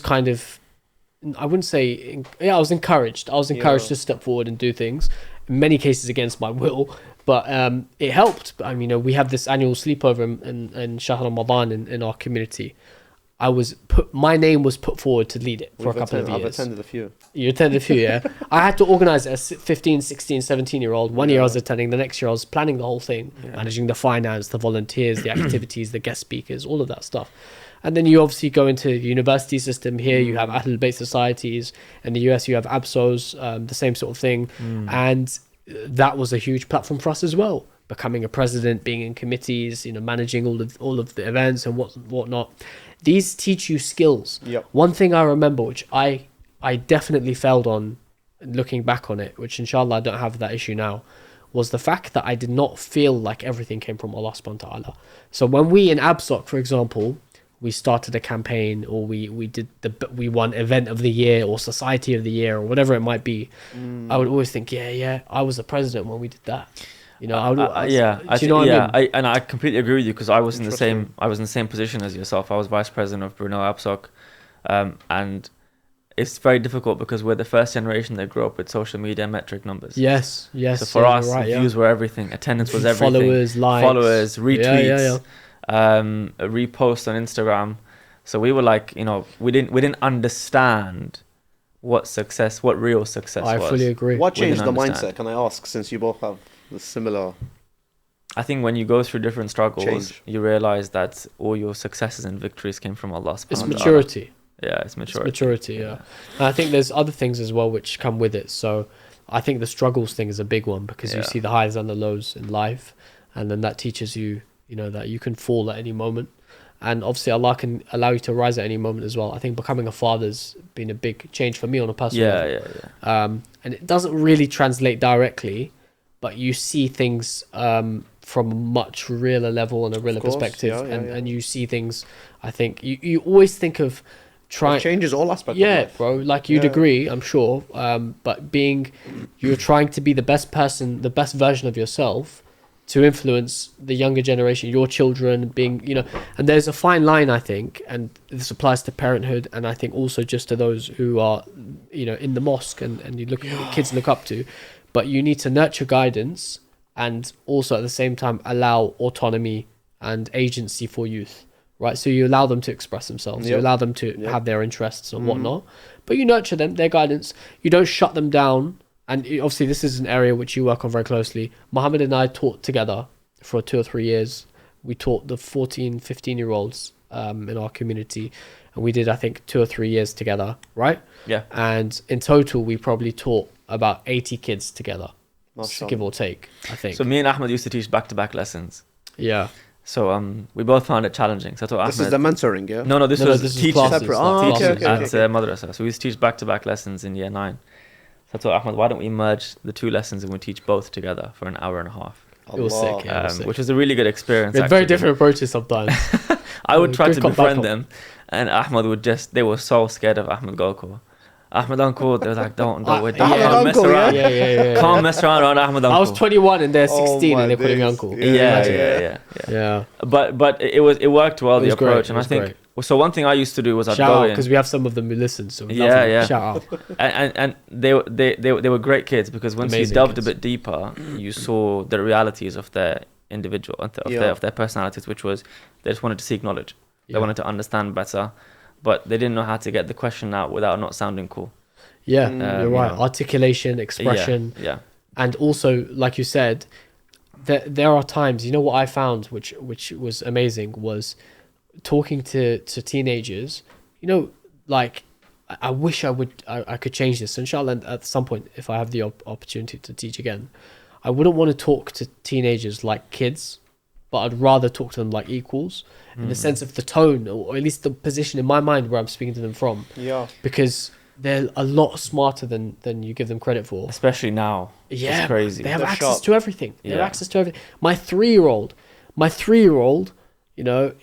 kind of, I wouldn't say, I was encouraged. I was encouraged to step forward and do things, in many cases against my will, but it helped. I mean, you know, we have this annual sleepover in Shahr Ramadan in our community. My name was put forward to lead it for a couple of years. I've attended a few. You attended a few, yeah. I had to organize it as 15, 16, 17-year-old. 1 year I was attending, the next year I was planning the whole thing, managing the finance, the volunteers, the activities, the guest speakers, all of that stuff. And then you obviously go into the university system. Here you have Ahlul Bayt societies. In the US you have ABSOs, the same sort of thing. And that was a huge platform for us as well. Becoming a president, being in committees, you know, managing all of the events and whatnot. These teach you skills. One thing I remember, which I definitely failed on, looking back on it, which inshallah I don't have that issue now, was the fact that I did not feel like everything came from Allah subhanahu wa ta'ala. So when we in ABSOC, for example, we started a campaign, or we won event of the year or society of the year or whatever it might be, I would always think, I was the president when we did that. You know, I completely agree with you, because I was in the same position as yourself. I was vice president of Brunel ABSOC, and it's very difficult because we're the first generation that grew up with social media metric numbers. Yes. So for us, views were everything, attendance was everything, followers, likes, retweets, reposts on Instagram. So we were like, you know, we didn't understand what real success was. I fully agree. What changed the mindset? Can I ask, since you both have the similar? I think when you go through different struggles, you realize that all your successes and victories came from Allah subhanahu wa ta'ala. It's maturity. Yeah, it's maturity. It's maturity, yeah. And I think there's other things as well which come with it. So I think the struggles thing is a big one, because you see the highs and the lows in life, and then that teaches you, you know, that you can fall at any moment. And obviously Allah can allow you to rise at any moment as well. I think becoming a father's been a big change for me on a personal level. And it doesn't really translate directly, but you see things from a much realer level and a realer perspective. And you see things, I think, you always think of it changes all aspects of life. Bro, like you'd agree, I'm sure. But you're trying to be the best person, the best version of yourself, to influence the younger generation, your children, and there's a fine line, I think, and this applies to parenthood, and I think also just to those who are, in the mosque and you look kids look up to, but you need to nurture guidance and also at the same time allow autonomy and agency for youth, right? So you allow them to express themselves, you allow them to have their interests and whatnot, but you nurture them, their guidance, you don't shut them down. And obviously, this is an area which you work on very closely. Muhammad and I taught together for 2 or 3 years. We taught the 14, 15-year-olds in our community. And we did, I think, 2 or 3 years together, right? Yeah. And in total, we probably taught about 80 kids together, give or take, I think. So me and Ahmed used to teach back-to-back lessons. Yeah. So we both found it challenging. So I thought, this is the mentoring, yeah? No, this was teaching classes, separate. At madrasa. So we used to teach back-to-back lessons in year 9. So I thought, Ahmed, why don't we merge the 2 lessons and we teach both together for an hour and a half? It was sick, yeah. Which was a really good experience. We had very different approaches sometimes. I would try to befriend them, and Ahmed they were so scared of Ahmed Golko. Ahmed Uncle, they were like, don't mess around. Can't mess around Ahmed Uncle. I was 21 and they're 16 and they call me Uncle. Yeah. But it worked well, the approach, and I think... So one thing I used to do was I'd go in, because we have some of them who listen. So shout out. And they were great kids, because once you delved a bit deeper, you saw the realities of their individual, of their personalities, which was they just wanted to seek knowledge. They wanted to understand better, but they didn't know how to get the question out without not sounding cool. You're right. Articulation, expression, and also, like you said, there are times. You know what I found, which was amazing, was talking to teenagers. Like I wish I could change this. Inshallah, at some point, if I have the opportunity to teach again, I wouldn't want to talk to teenagers like kids, but I'd rather talk to them like equals, in the sense of the tone, or at least the position in my mind where I'm speaking to them from. Yeah. Because they're a lot smarter than you give them credit for. Especially now. Yeah. It's crazy. They have access to everything. They have access to everything. My 3-year-old,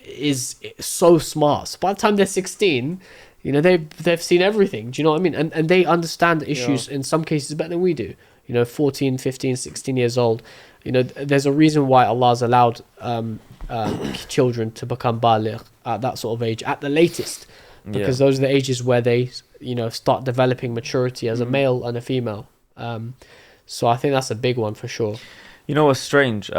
is so smart. So by the time they're 16, they've seen everything. Do you know what I mean? And they understand issues in some cases better than we do. 14, 15, 16 years old. There's a reason why Allah's allowed children to become baligh at that sort of age, at the latest. Because those are the ages where they, start developing maturity as a male and a female. So I think that's a big one for sure. You know what's strange?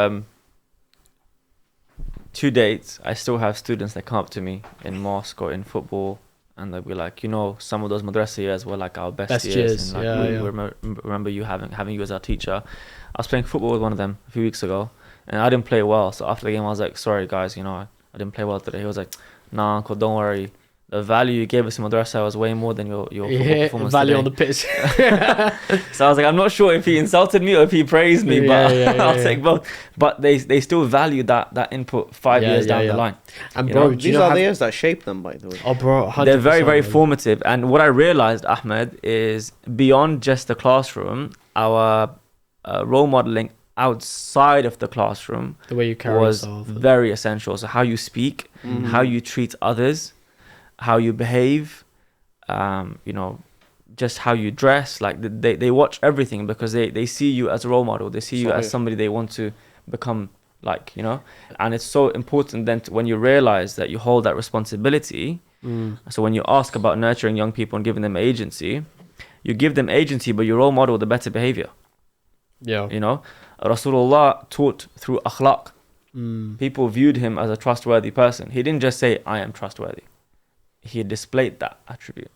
To date, I still have students that come up to me in mosque or in football, and they'll be like, some of those madrasa years were like our best years. And we remember you having you as our teacher. I was playing football with one of them a few weeks ago, and I didn't play well. So after the game, I was like, sorry guys, I didn't play well today. He was like, nah, uncle, don't worry. The value you gave us in madrasa was way more than your football performance value today. On the pitch. So I was like, I'm not sure if he insulted me or if he praised me, but I'll take both. But they still value that input 5 years down the line. And bro, these are the years that shape them, by the way. Oh, bro, 100%, they're very, very formative. And what I realized, Ahmed, is beyond just the classroom, our role modeling outside of the classroom, the way you carry was yourself, very essential. So how you speak, how you treat others, how you behave, just how you dress. Like they watch everything, because they see you as a role model. They see you as somebody they want to become like, and it's so important then when you realize that you hold that responsibility. So when you ask about nurturing young people and giving them agency, you give them agency, but you role model the better behavior. Rasulullah taught through akhlaq. People viewed him as a trustworthy person. He didn't just say, I am trustworthy. He displayed that attribute.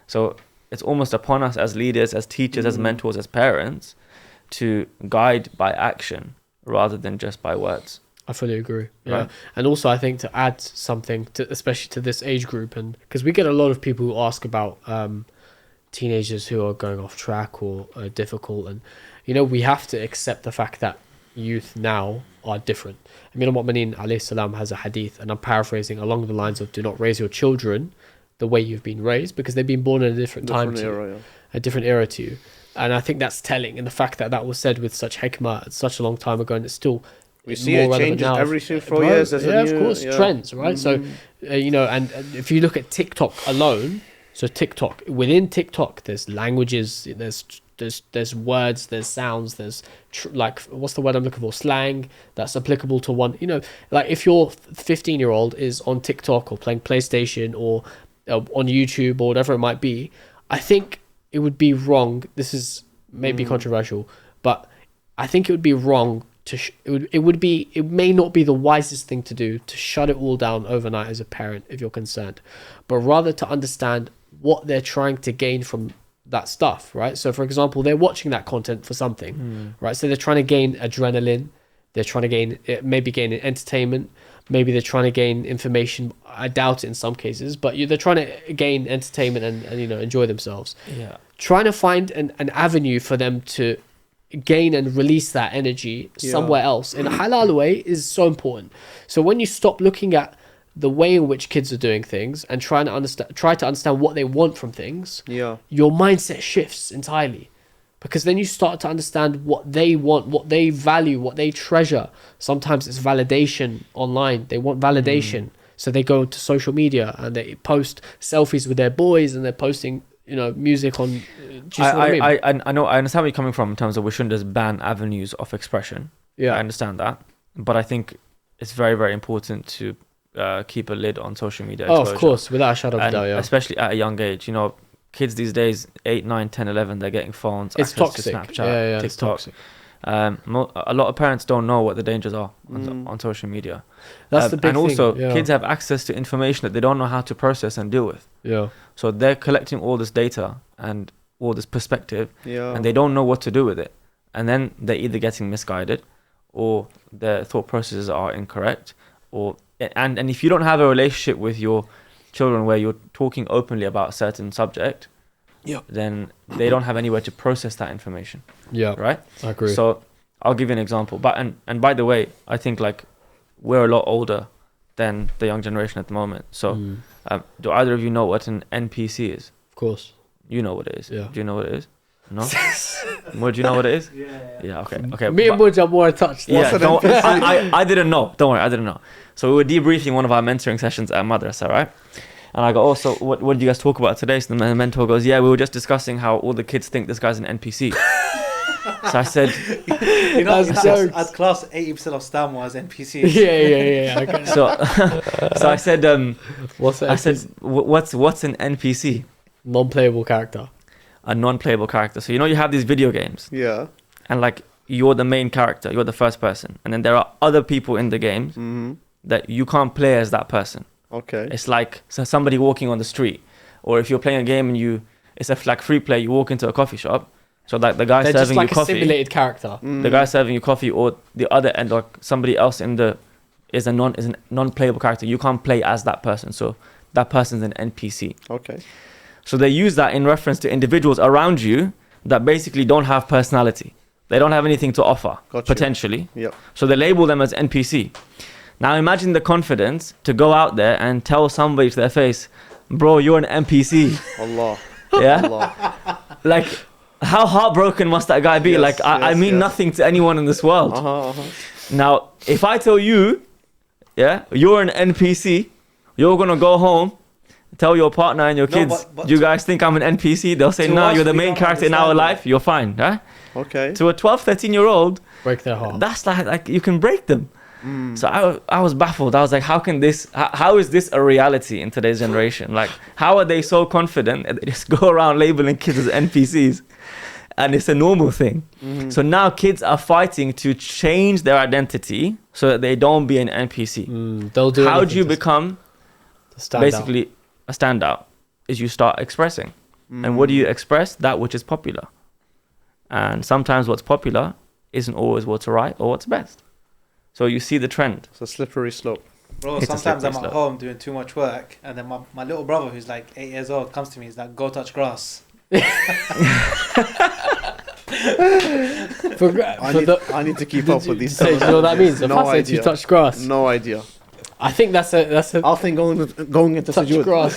So it's almost upon us as leaders, as teachers, as mentors, as parents, to guide by action rather than just by words. I fully agree. Yeah. Right. And also I think to add something especially to this age group, and because we get a lot of people who ask about teenagers who are going off track or difficult, and we have to accept the fact that youth now are different. Amir al-Mu'mineen alayhi salam has a hadith, and I'm paraphrasing, along the lines of, do not raise your children the way you've been raised, because they've been born in a different time to you, a different era to you. And I think that's telling, in the fact that that was said with such hikmah at such a long time ago, and it's still we see it changes now. every 4 years. There's yeah, a new, of course, trends, right? So, you know, and if you look at TikTok alone, so TikTok, within TikTok, there's languages, there's words, there's sounds, there's like, what's the word I'm looking for? Slang that's applicable to one, you know, like if your 15-year-old is on TikTok or playing PlayStation or on YouTube or whatever it might be, I think it would be wrong. This is maybe controversial, but I think it would be wrong to it may not be the wisest thing to do to shut it all down overnight as a parent if you're concerned, but rather to understand what they're trying to gain from that stuff, right? So for example, they're watching that content for something, right? So they're trying to gain adrenaline, they're trying to gain entertainment, maybe they're trying to gain information. I doubt it in some cases, but they're trying to gain entertainment and you know, enjoy themselves. Yeah, trying to find an avenue for them to gain and release that energy somewhere else in a halal way is so important. So when you stop looking at the way in which kids are doing things and try to understand what they want from things, your mindset shifts entirely, because then you start to understand what they want, what they value, what they treasure. Sometimes it's validation online. They want validation, so they go to social media and they post selfies with their boys, and they're posting, you know, music on. I know, I understand where you're coming from in terms of we shouldn't just ban avenues of expression. I understand that, but I think it's very, very important to keep a lid on social media exposure. Of course, without a shadow of a doubt, especially at a young age. You know, kids these days, 8, 9, 10, 11, they're getting phones, it's access toxic. to Snapchat, TikTok. It's toxic. A lot of parents don't know what the dangers are on social media. That's the big and also, thing. kids have access to information that they don't know how to process and deal with. So they're collecting all this data and all this perspective, and they don't know what to do with it. And then they're either getting misguided, or their thought processes are incorrect, or and if you don't have a relationship with your children where you're talking openly about a certain subject, then they don't have anywhere to process that information. Right? I agree. So I'll give you an example. But and by the way, I think like we're a lot older than the young generation at the moment. So do either of you know what an NPC is? Of course. You know what it is. Yeah. Do you know what it is? No? Would you know what it is? Yeah. Okay. Me and Mudge are more touched. I didn't know. Don't worry, I didn't know. So we were debriefing one of our mentoring sessions at Madrasa, right? And I go, oh, so what did you guys talk about today? So the mentor goes, yeah, we were just discussing how all the kids think this guy's an NPC. So I said, you know, at class, 80% of STEM was NPCs. Yeah. Okay. So I said, what's an NPC? Non-playable character. A non-playable character. So you know you have these video games. Yeah. And like you're the main character, you're the first person, and then there are other people in the games that you can't play as that person. Okay. It's like somebody walking on the street, or if you're playing a game and it's a like free play, you walk into a coffee shop. So like the guy serving you coffee, a simulated character. The guy serving you coffee, or the other end, or somebody else is a non-playable character. You can't play as that person, so that person's an NPC. Okay. So they use that in reference to individuals around you that basically don't have personality. They don't have anything to offer, potentially. Yep. So they label them as NPC. Now imagine the confidence to go out there and tell somebody to their face, bro, you're an NPC. Allah. Yeah? Allah. Like, how heartbroken must that guy be? I mean nothing to anyone in this world. Now, if I tell you, you're an NPC, you're going to go home, tell your partner and your kids, but you guys think I'm an NPC? They'll say, no, you're the main character in our life. You're fine. Huh? Okay. To a 12, 13-year-old, break their heart. That's like you can break them. So I was baffled. I was like, how is this a reality in today's generation? Like, how are they so confident that they just go around labeling kids as NPCs? And it's a normal thing. So now kids are fighting to change their identity so that they don't be an NPC. They'll do. How do you become basically a standout? Is you start expressing. And what do you express? That which is popular. And sometimes what's popular isn't always what's right or what's best. So you see the trend. It's a slippery slope. Bro, sometimes I'm at home doing too much work, and then my little brother, who's like 8 years old, comes to me. He's like, go touch grass. I need to keep up with these. Do you know what that means? The No fact that idea. you touch grass. No idea. I think that's a I think going into touch sujood. grass.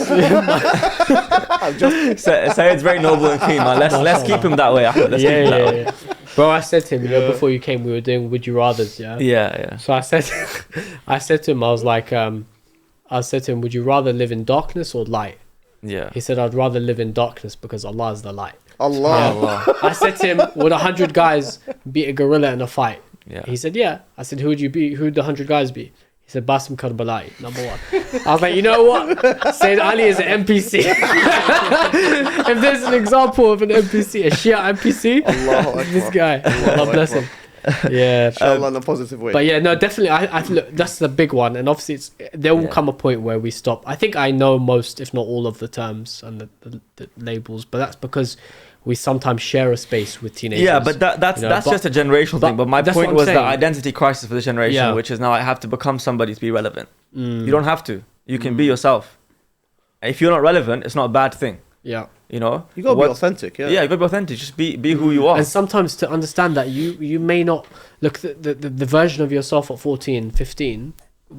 Sayed's very noble and clean, man. Let's keep him that way, Ahmed. Let's keep him that way. yeah. Bro, I said to him, before you came, we were doing Would You Rathers, yeah? Yeah. So I said to him, I was like, I said to him, would you rather live in darkness or light? Yeah. He said, I'd rather live in darkness because Allah is the light. Allah. I said to him, would 100 guys beat a gorilla in a fight? Yeah. He said, yeah. I said, who would the 100 guys be? He said, Basim Karbalai, number one. I was like, you know what? Sayyid Ali is an NPC. If there's an example of an NPC, a Shia NPC, this guy. Allah bless him. Yeah. Inshallah, in a positive way. But yeah, no, definitely. I look, that's the big one, and obviously, there will come a point where we stop. I think I know most, if not all, of the terms and the labels, but that's because we sometimes share a space with teenagers. Yeah, but that's just a generational thing. But my point was the identity crisis for this generation, which is now I have to become somebody to be relevant. You don't have to. You can be yourself. If you're not relevant, it's not a bad thing. Yeah. You know, you gotta be authentic. Yeah, you gotta be authentic. Just be who you are. And sometimes to understand that you may not look the version of yourself at 14, 15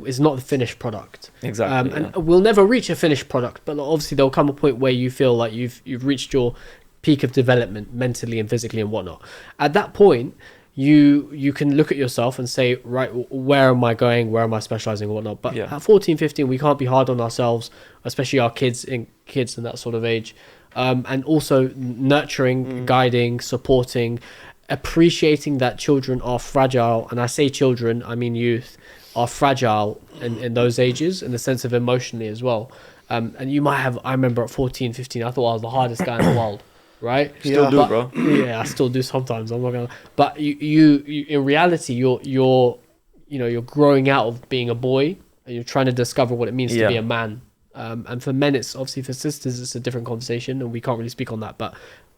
is not the finished product. Exactly. And we'll never reach a finished product, but obviously there'll come a point where you feel like you've reached your peak of development mentally and physically and whatnot. At that point, you can look at yourself and say, right, where am I going? Where am I specializing and whatnot? But at 14, 15, we can't be hard on ourselves, especially our kids in that sort of age. And also nurturing, guiding, supporting, appreciating that children are fragile. And I say children, I mean youth, are fragile in those ages in the sense of emotionally as well. And you might have, I remember at 14, 15, I thought I was the hardest guy in the world. Right? Still do, bro. Yeah, I still do sometimes. I'm not gonna. But you in reality, you're growing out of being a boy and you're trying to discover what it means to be a man. And for men, it's obviously, for sisters, it's a different conversation, and we can't really speak on that. But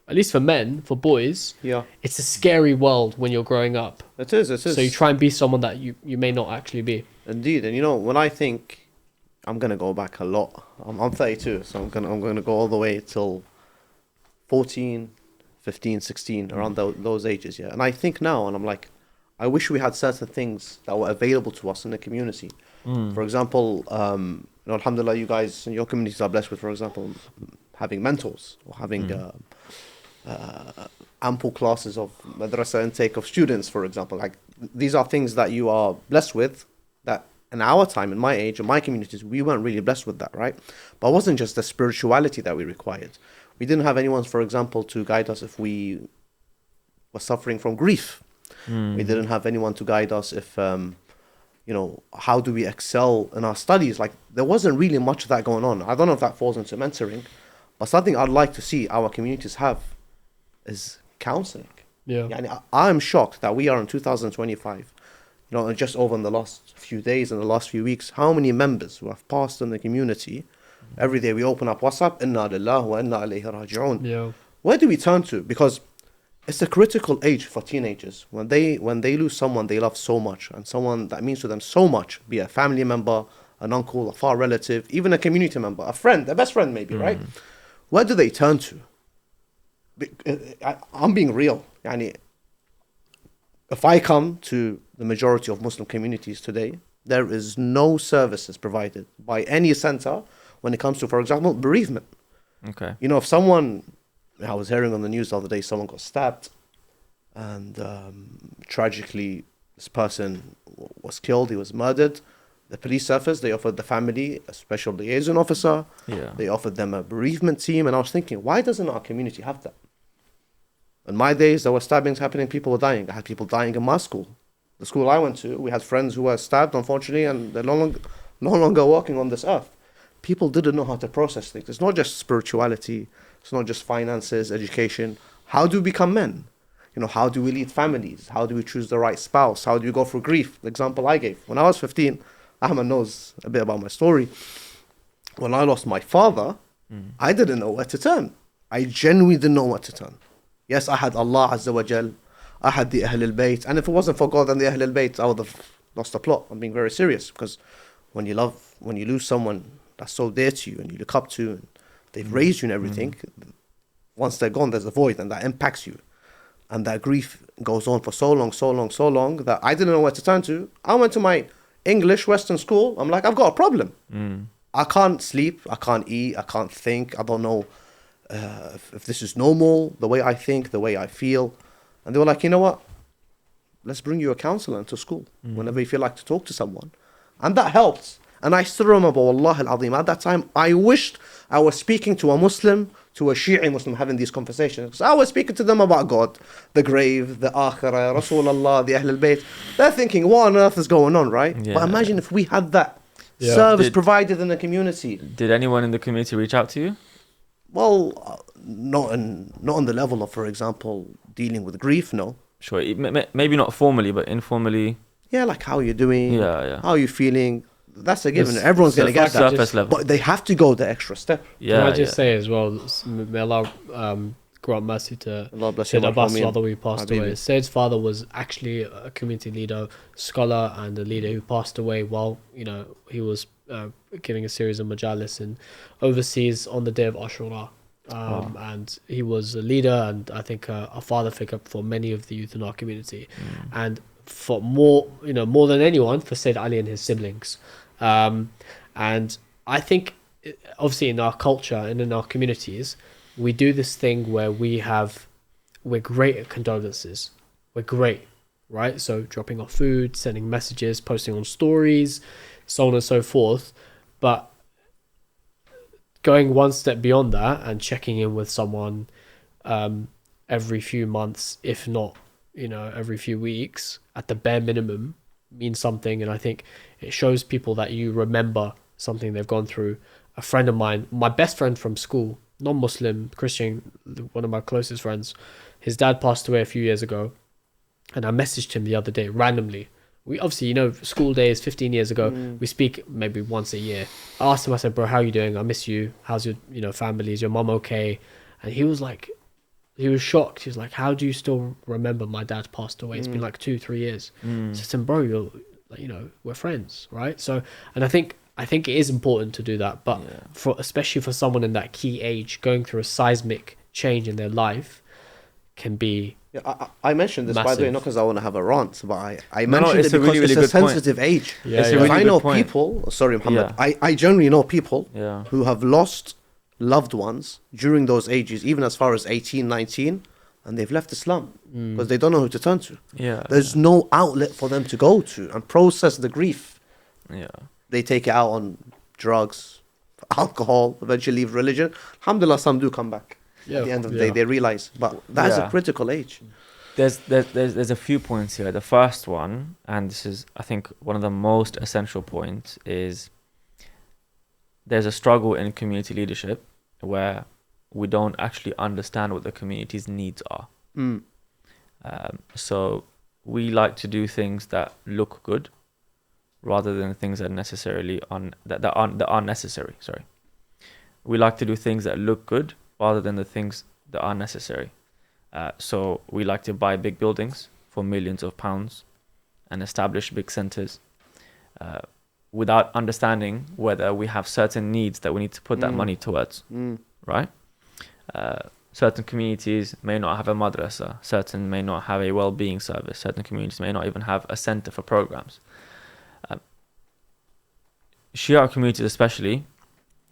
at least for men, for boys, it's a scary world when you're growing up. It is. So you try and be someone that you may not actually be. Indeed, and when I think, I'm gonna go back a lot. I'm 32, so I'm gonna go all the way till 14, 15, 16, around those ages, And I think now, and I'm like, I wish we had certain things that were available to us in the community. For example, alhamdulillah, you guys in your communities are blessed with, for example, having mentors or having ample classes of madrasa intake of students, for example. Like, these are things that you are blessed with that in our time, in my age, in my communities, we weren't really blessed with that, right? But it wasn't just the spirituality that we required. We didn't have anyone, for example, to guide us if we were suffering from grief. We didn't have anyone to guide us if, how do we excel in our studies? Like, there wasn't really much of that going on. I don't know if that falls into mentoring, but something I'd like to see our communities have is counseling. Yeah. I'm shocked that we are in 2025, and just over in the last few days and the last few weeks, how many members who have passed in the community. Every day we open up WhatsApp, inna lillahi wa inna ilayhi raji'un. Yeah. Where do we turn to? Because it's a critical age for teenagers. When they lose someone they love so much, and someone that means to them so much, be a family member, an uncle, a far relative, even a community member, a friend, a best friend maybe, right? Where do they turn to? I'm being real. If I come to the majority of Muslim communities today, there is no services provided by any center when it comes to, for example, bereavement. Okay. If someone, I was hearing on the news the other day, someone got stabbed and tragically this person was killed, he was murdered. The police surfaced, they offered the family a special liaison officer. They offered them a bereavement team. And I was thinking, why doesn't our community have that? In my days, there were stabbings happening, people were dying. I had people dying in my school. The school I went to, we had friends who were stabbed, unfortunately, and they're no longer walking on this earth. People didn't know how to process things. It's not just spirituality. It's not just finances, education. How do we become men? How do we lead families? How do we choose the right spouse? How do we go through grief? The example I gave. When I was 15, Ahmed knows a bit about my story. When I lost my father, I didn't know where to turn. I genuinely didn't know where to turn. Yes, I had Allah Azza wa Jal. I had the Ahl al-Bayt. And if it wasn't for God and the Ahl al-Bayt, I would have lost the plot. I'm being very serious, because when you lose someone that's so dear to you and you look up to, and they've raised you and everything, once they're gone, there's a void, and that impacts you. and that grief goes on for so long that I didn't know where to turn to. I went to my English Western school. I'm like, I've got a problem. I can't sleep, I can't eat, I can't think. I don't know if this is normal, the way I think, the way I feel. And they were like, you know what? Let's bring you a counselor into school whenever you feel like to talk to someone. And that helped. And I still remember, Wallah al-Azim, at that time, I wished I was speaking to a Muslim, to a Shia Muslim, having these conversations. Because I was speaking to them about God, the grave, the Akhirah, Rasulullah, the Ahl al-Bayt. They're thinking, what on earth is going on, right? Yeah. But imagine if we had that service provided in the community. Did anyone in the community reach out to you? Well, not on the level of, for example, dealing with grief, no. Sure, maybe not formally, but informally. Yeah, like how you're doing, how are you feing. That's a given. Everyone's going to get that. Surface level. But they have to go the extra step. Can I just say as well, may Allah grant mercy to Sayyid Abbas, Radhawi, passed away. Sayyid's father was actually a community leader, scholar, and a leader who passed away while he was giving a series of majalis and overseas on the day of Ashura. And he was a leader and I think a father figure for many of the youth in our community, and for more than anyone, for Sayyid Ali and his siblings. And I think obviously in our culture and in our communities, we do this thing where we're great at condolences. We're great, right? So dropping off food, sending messages, posting on stories, so on and so forth. But going one step beyond that and checking in with someone every few months, if not every few weeks, at the bare minimum, means something. And I think it shows people that you remember something they've gone through. A friend of mine, my best friend from school, non-Muslim, Christian, one of my closest friends, his dad passed away a few years ago, and I messaged him the other day randomly. We obviously, school days 15 years ago, we speak maybe once a year. I asked him, I said, bro, how are you doing? I miss you. How's your family? Is your mom okay? And he was like, he was shocked. He was like, how do you still remember my dad passed away? It's been like 2-3 years. So I said, bro, you're we're friends, right? So, and I think it is important to do that, but especially for someone in that key age, going through a seismic change in their life can be I mentioned this, by the way, not because I want to have a rant, but I mentioned it's it because really it's a sensitive age. I know people, sorry Muhammad, I generally know people who have lost loved ones during those ages, even as far as 18, 19, and they've left Islam because they don't know who to turn to. There's no outlet for them to go to and process the grief. They take it out on drugs, alcohol, eventually leave religion. Alhamdulillah, some do come back. At the end of the day, they realize, but that's a critical age. There's a few points here. The first one, and this is I think one of the most essential points, is there's a struggle in community leadership where we don't actually understand what the community's needs are. So we like to do things that look good rather than things that necessarily that are necessary. Sorry, we like to do things that look good rather than the things that are necessary. So we like to buy big buildings for millions of pounds and establish big centres without understanding whether we have certain needs that we need to put that money towards, right? Certain communities may not have a madrasa, certain may not have a well-being service, certain communities may not even have a centre for programs. Shia communities especially,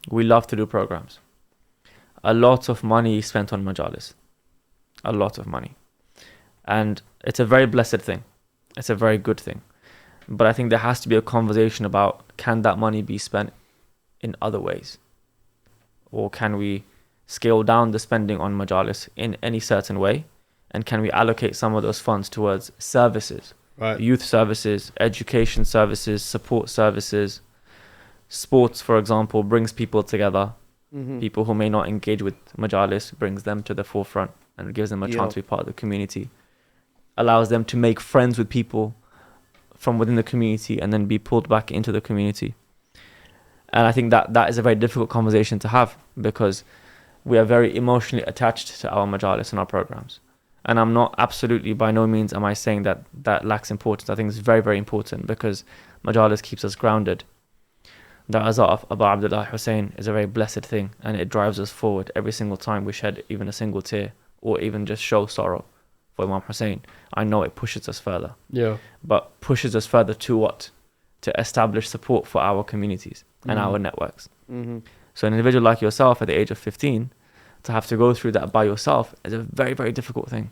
we love to do programs. A lot of money is spent on majalis. A lot of money. And it's a very blessed thing. It's a very good thing. But I think there has to be a conversation about, can that money be spent in other ways? Or can we scale down the spending on majalis in any certain way? And can we allocate some of those funds towards services? Right. Youth services, education services, support services. Sports, for example, brings people together. People who may not engage with majalis, brings them to the forefront and gives them a chance to be part of the community. Allows them to make friends with people from within the community and then be pulled back into the community. And I think that is a very difficult conversation to have because we are very emotionally attached to our majalis and our programs. And I'm not absolutely, by no means am I saying that lacks importance. I think it's very, very important because majalis keeps us grounded. The Azza of Abu Abdullah Hussein is a very blessed thing and it drives us forward every single time we shed even a single tear or even just show sorrow for Imam Hussein, I know it pushes us further. Yeah. But pushes us further to what? To establish support for our communities and our networks. Mm-hmm. So an individual like yourself at the age of 15, to have to go through that by yourself is a very, very difficult thing.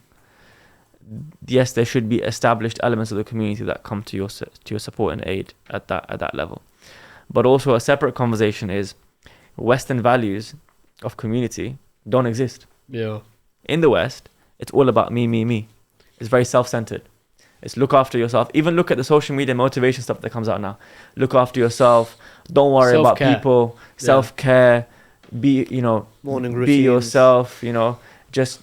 Yes, there should be established elements of the community that come to your support and aid at that level. But also a separate conversation is Western values of community don't exist. Yeah. In the West, it's all about me, me, me. It's very self-centered. It's look after yourself. Even look at the social media motivation stuff that comes out now. Look after yourself. Don't worry Self-care. about people. Yeah. Self-care. Be, Morning be routines. yourself. Just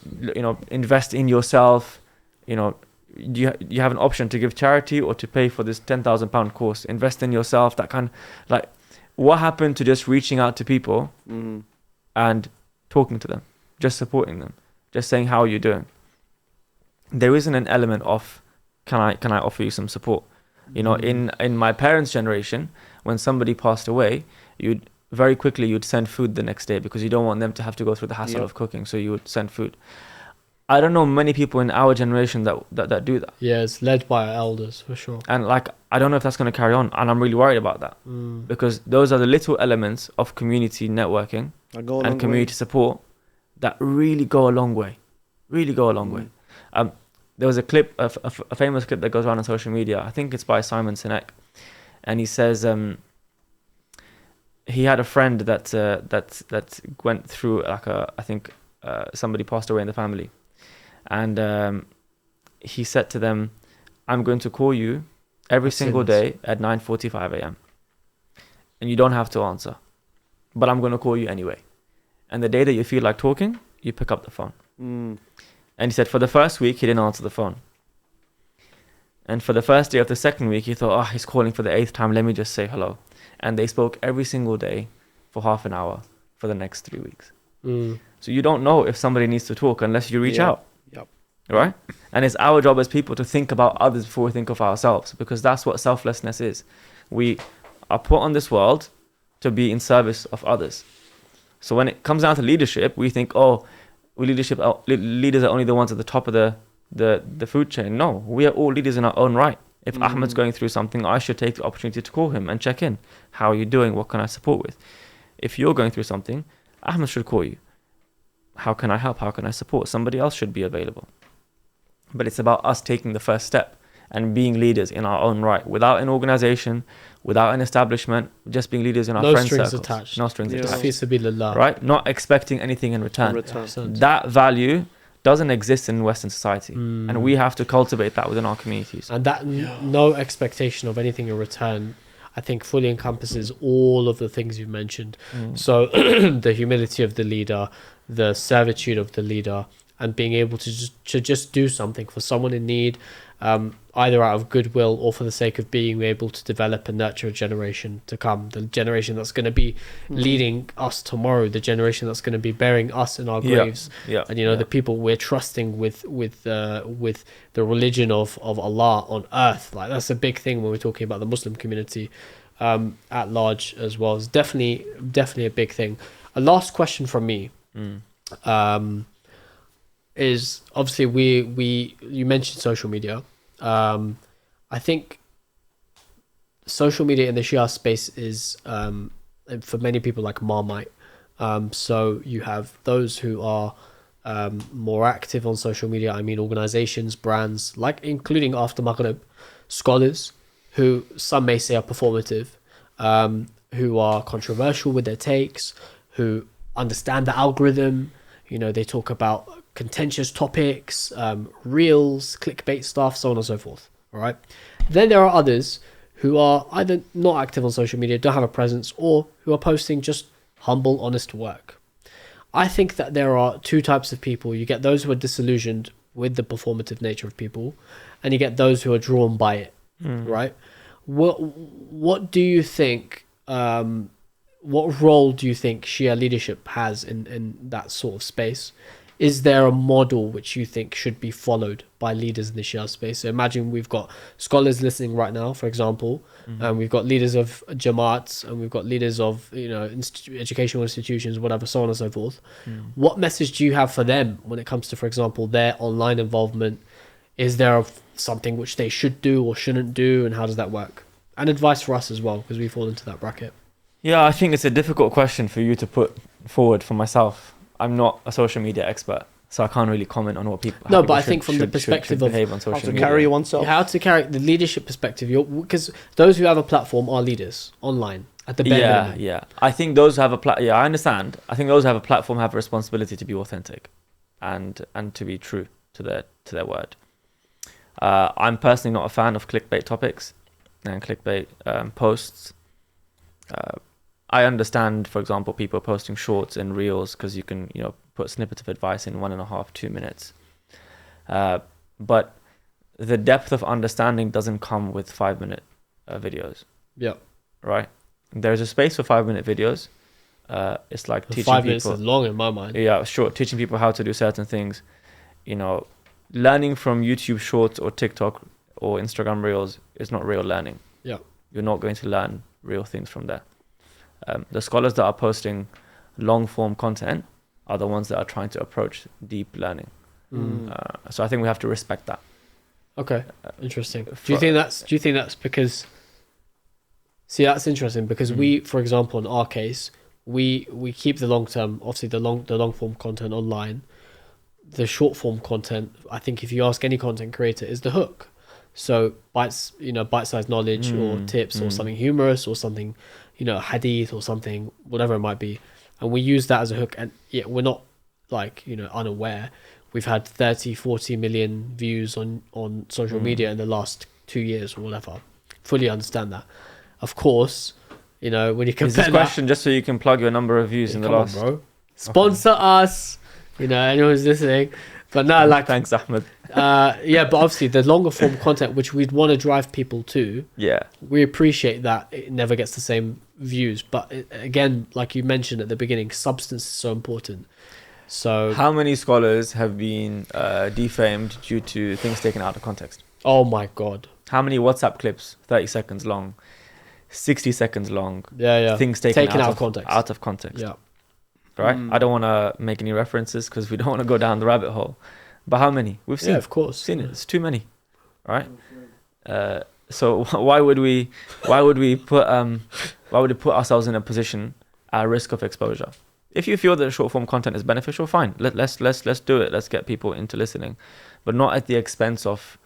invest in yourself. You have an option to give charity or to pay for this £10,000 course. Invest in yourself. That kind, like, what happened to just reaching out to people and talking to them, just supporting them, just saying how are you doing? There isn't an element of can I offer you some support? In my parents' generation, when somebody passed away, you'd very quickly send food the next day because you don't want them to have to go through the hassle of cooking, so you would send food. I don't know many people in our generation that do that. Yeah, it's led by our elders for sure. And I don't know if that's going to carry on, and I'm really worried about that because those are the little elements of community networking and community support that really go a long way. Really go a long way. There was a clip, a famous clip that goes around on social media. I think it's by Simon Sinek, and he says he had a friend that went through somebody passed away in the family, and he said to them, "I'm going to call you every single day at 9:45 a.m. and you don't have to answer, but I'm going to call you anyway. And the day that you feel like talking, you pick up the phone." And he said for the first week, he didn't answer the phone. And for the first day of the second week, he thought, he's calling for the 8th time. Let me just say hello. And they spoke every single day for half an hour for the next 3 weeks. So you don't know if somebody needs to talk unless you reach out. Yep. Right? And it's our job as people to think about others before we think of ourselves, because that's what selflessness is. We are put on this world to be in service of others. So when it comes down to leadership, we think, leaders are only the ones at the top of the food chain. No, we are all leaders in our own right. If Ahmed's going through something, I should take the opportunity to call him and check in. How are you doing? What can I support with? If you're going through something, Ahmed should call you. How can I help? How can I support? Somebody else should be available. But it's about us taking the first step and being leaders in our own right, without an organization, without an establishment, just being leaders in our friend circles. Attached. No strings attached. Fi sabilillah. Right? Not expecting anything in return. Yeah. That value doesn't exist in Western society, and we have to cultivate that within our communities. And that no expectation of anything in return, I think, fully encompasses all of the things you've mentioned. So the humility of the leader, the servitude of the leader, and being able to just do something for someone in need, either out of goodwill or for the sake of being able to develop and nurture a generation to come, the generation that's going to be leading us tomorrow, the generation that's going to be burying us in our graves, and the people we're trusting with the religion of Allah on earth. Like, that's a big thing when we're talking about the Muslim community at large as well. It's definitely a big thing. A last question from me. Is obviously you mentioned social media. I think social media in the Shia space is for many people like Marmite. So you have those who are more active on social media. I mean, organizations, brands, like including After Maghrib, scholars who some may say are performative, who are controversial with their takes, who understand the algorithm. They talk about contentious topics, reels, clickbait stuff, so on and so forth. All right. Then there are others who are either not active on social media, don't have a presence, or who are posting just humble, honest work. I think that there are two types of people. You get those who are disillusioned with the performative nature of people, and you get those who are drawn by it. Right. What do you think? What role do you think Shia leadership has in that sort of space? Is there a model which you think should be followed by leaders in the Shia space? So imagine we've got scholars listening right now, for example, and we've got leaders of Jamaats, and we've got leaders of educational institutions, whatever, so on and so forth. What message do you have for them when it comes to, for example, their online involvement, Is there something which they should do or shouldn't do, and how does that work? And advice for us as well, because we fall into that bracket. Yeah, I think it's a difficult question for you to put forward for myself. I'm not a social media expert, so I can't really comment on what people. No, but I think from the perspective of behave on social How to media. carry oneself. how to carry the leadership perspective, because those who have a platform are leaders online at the bare minimum. Yeah. I think those who have I understand. I think those who have a platform have a responsibility to be authentic, and to be true to their word. I'm personally not a fan of clickbait topics and clickbait posts. I understand, for example, people posting shorts and reels because you can, put snippets of advice in 1.5, 2 minutes. But the depth of understanding doesn't come with 5-minute videos. Yeah. Right? There's a space for 5-minute videos. It's like teaching 5 minutes people. is long in my mind. Yeah, sure. Teaching people how to do certain things. Learning from YouTube Shorts or TikTok or Instagram Reels is not real learning. Yeah. You're not going to learn real things from there. The scholars that are posting long form content are the ones that are trying to approach deep learning. So I think we have to respect that. Okay, interesting. Do you think that's because? See, that's interesting because we, for example, in our case, we keep the long term, obviously the long form content online. The short form content, I think, if you ask any content creator, is the hook. So bite-sized knowledge or tips or something humorous or something, hadith or something, whatever it might be, and we use that as a hook. And yeah, we're not unaware. We've had 30-40 million views on social media in the last 2 years or whatever. Fully understand that. Of course, when you compare Is this question just so you can plug your number of views in the last? bro. Sponsor us. Anyone who's listening. But no, thanks, Ahmed. but obviously the longer form content, which we'd want to drive people to, we appreciate that it never gets the same views. But again, like you mentioned at the beginning, substance is so important. So how many scholars have been defamed due to things taken out of context? Oh my God. How many WhatsApp clips, 30 seconds long, 60 seconds long, things taken out of context? Out of context. Yeah. Right? I don't want to make any references because we don't want to go down the rabbit hole. But how many? We've seen. Yeah, of course. Seen it. It's too many. Right? So why would we put ourselves in a position at risk of exposure? If you feel that short form content is beneficial, fine. Let's do it. Let's get people into listening, but not at the expense of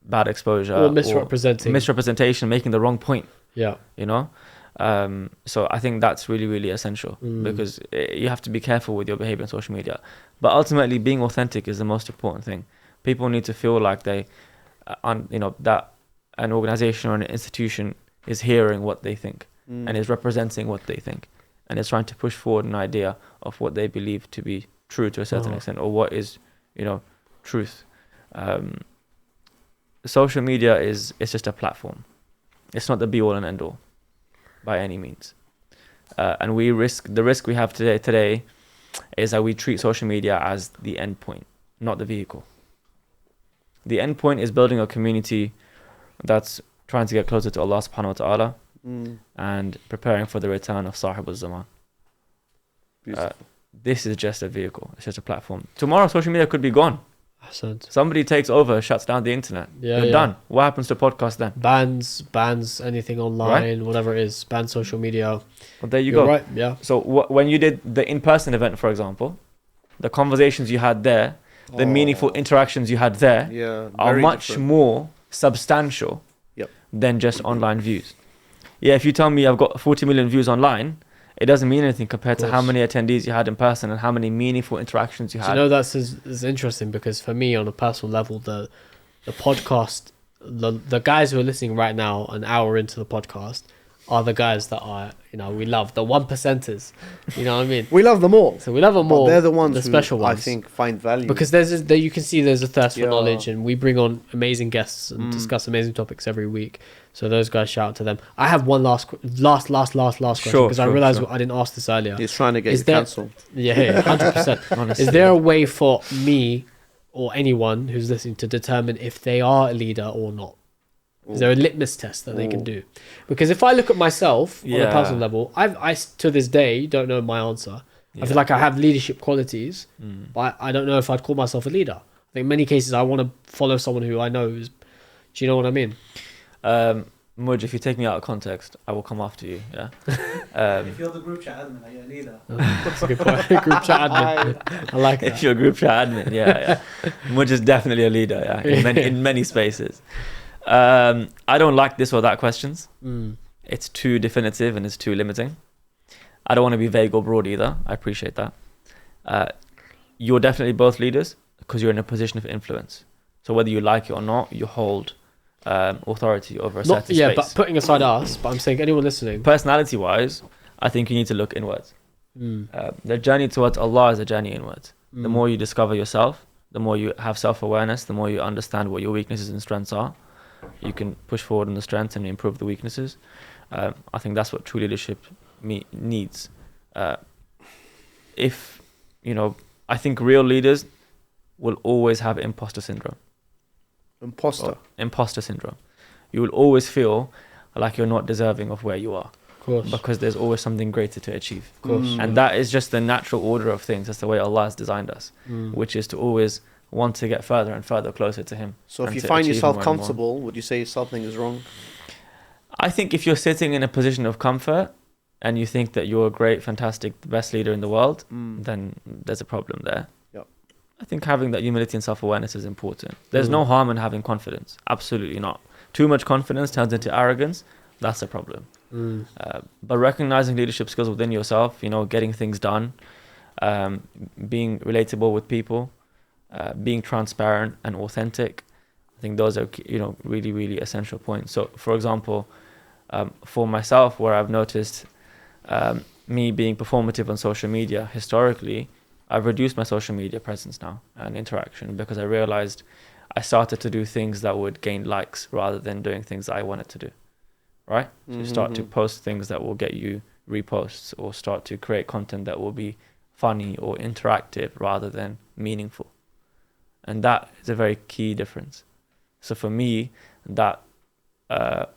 bad exposure or misrepresentation, making the wrong point. Yeah. So I think that's really, really essential because you have to be careful with your behavior on social media. But ultimately, being authentic is the most important thing. People need to feel like that an organization or an institution is hearing what they think and is representing what they think and is trying to push forward an idea of what they believe to be true to a certain extent or what is, truth. Social media it's just a platform. It's not the be all and end all by any means. And the risk we have today is that we treat social media as the end point, not the vehicle. The end point is building a community that's trying to get closer to Allah subhanahu wa ta'ala and preparing for the return of Sahib al-Zaman. This is just a vehicle. It's just a platform. Tomorrow, social media could be gone. Somebody takes over, shuts down the internet. You're done. What happens to podcast then? Bans anything online, whatever it is. Ban social media. Well, there you go. Right. Yeah. So when you did the in-person event, for example, the conversations you had there, the meaningful interactions you had there are much more substantial than just online views. Yeah, if you tell me I've got 40 million views online, it doesn't mean anything compared to how many attendees you had in person and how many meaningful interactions you had. That's is interesting because for me, on a personal level, the podcast, the guys who are listening right now, an hour into the podcast, are the guys that are, we love, the 1%ers. You know what I mean? We love them all. So we love them all. But they're the ones the special ones. I think find value. Because you can see there's a thirst for knowledge, and we bring on amazing guests and discuss amazing topics every week. So those guys, shout out to them. I have one last question because I realized I didn't ask this earlier. He's trying to get you cancelled. Yeah, 100%. Is there a way for me or anyone who's listening to determine if they are a leader or not? Is there a litmus test that they can do? Because if I look at myself on a personal level, I to this day don't know my answer. I feel like I have leadership qualities, but I don't know if I'd call myself a leader. in many cases, I want to follow someone who I know is. Do you know what I mean? Mudge, if you take me out of context, I will come after you. Yeah. If you're the group chat admin, are you a leader? That's a good point. Group chat admin. I like that. If you're a group chat admin, yeah. Mudge is definitely a leader. Yeah. In many spaces. I don't like this or that questions. It's too definitive and it's too limiting. I don't want to be vague or broad either. I appreciate that. You're definitely both leaders because you're in a position of influence. So whether you like it or not, you hold authority over a certain space. But putting aside us, but I'm saying anyone listening. Personality-wise, I think you need to look inwards. The journey towards Allah is a journey inwards. The more you discover yourself, the more you have self-awareness, the more you understand what your weaknesses and strengths are, you can push forward on the strengths and improve the weaknesses. I think that's what true leadership needs. I think real leaders will always have imposter syndrome. Imposter syndrome. You will always feel like you're not deserving of where you are. Of course. Because there's always something greater to achieve. Of course. And that is just the natural order of things. That's the way Allah has designed us, which is to always want to get further and further closer to Him. So if you find yourself comfortable, would you say something is wrong? I think if you're sitting in a position of comfort and you think that you're a great, fantastic, the best leader in the world, then there's a problem there. I think having that humility and self-awareness is important. There's no harm in having confidence. Absolutely not. Too much confidence turns into arrogance. That's a problem. But recognizing leadership skills within yourself, getting things done, being relatable with people, being transparent and authentic, I think those are, really, really essential points. So, for example, for myself, where I've noticed me being performative on social media historically, I've reduced my social media presence now and interaction because I realized I started to do things that would gain likes rather than doing things that I wanted to do, right? So you start to post things that will get you reposts or start to create content that will be funny or interactive rather than meaningful. And that is a very key difference. So for me, that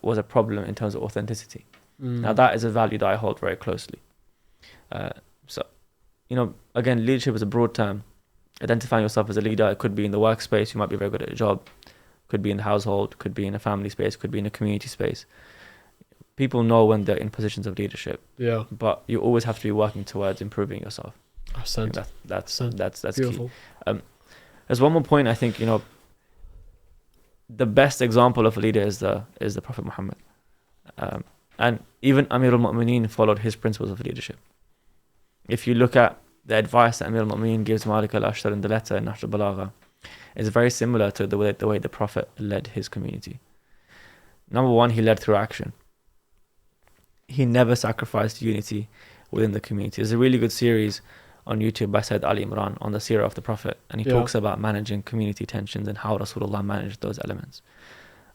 was a problem in terms of authenticity. Now that is a value that I hold very closely. Again, leadership is a broad term. Identifying yourself as a leader, it could be in the workspace, you might be very good at a job, could be in the household, could be in a family space, could be in a community space. People know when they're in positions of leadership. Yeah. But you always have to be working towards improving yourself. That's beautiful. Key. There's one more point I think, the best example of a leader is the Prophet Muhammad. And even Amir al-Mu'mineen followed his principles of leadership. If you look at the advice that Amir al-Mu'mineen gives Malik al-Ashtar in the letter in Nahr al-Balagha, it's very similar to the way the Prophet led his community. Number one, he led through action. He never sacrificed unity within the community. There's a really good series on YouTube by Sayyid Ali Imran on the seerah of the Prophet, and he talks about managing community tensions and how Rasulullah managed those elements.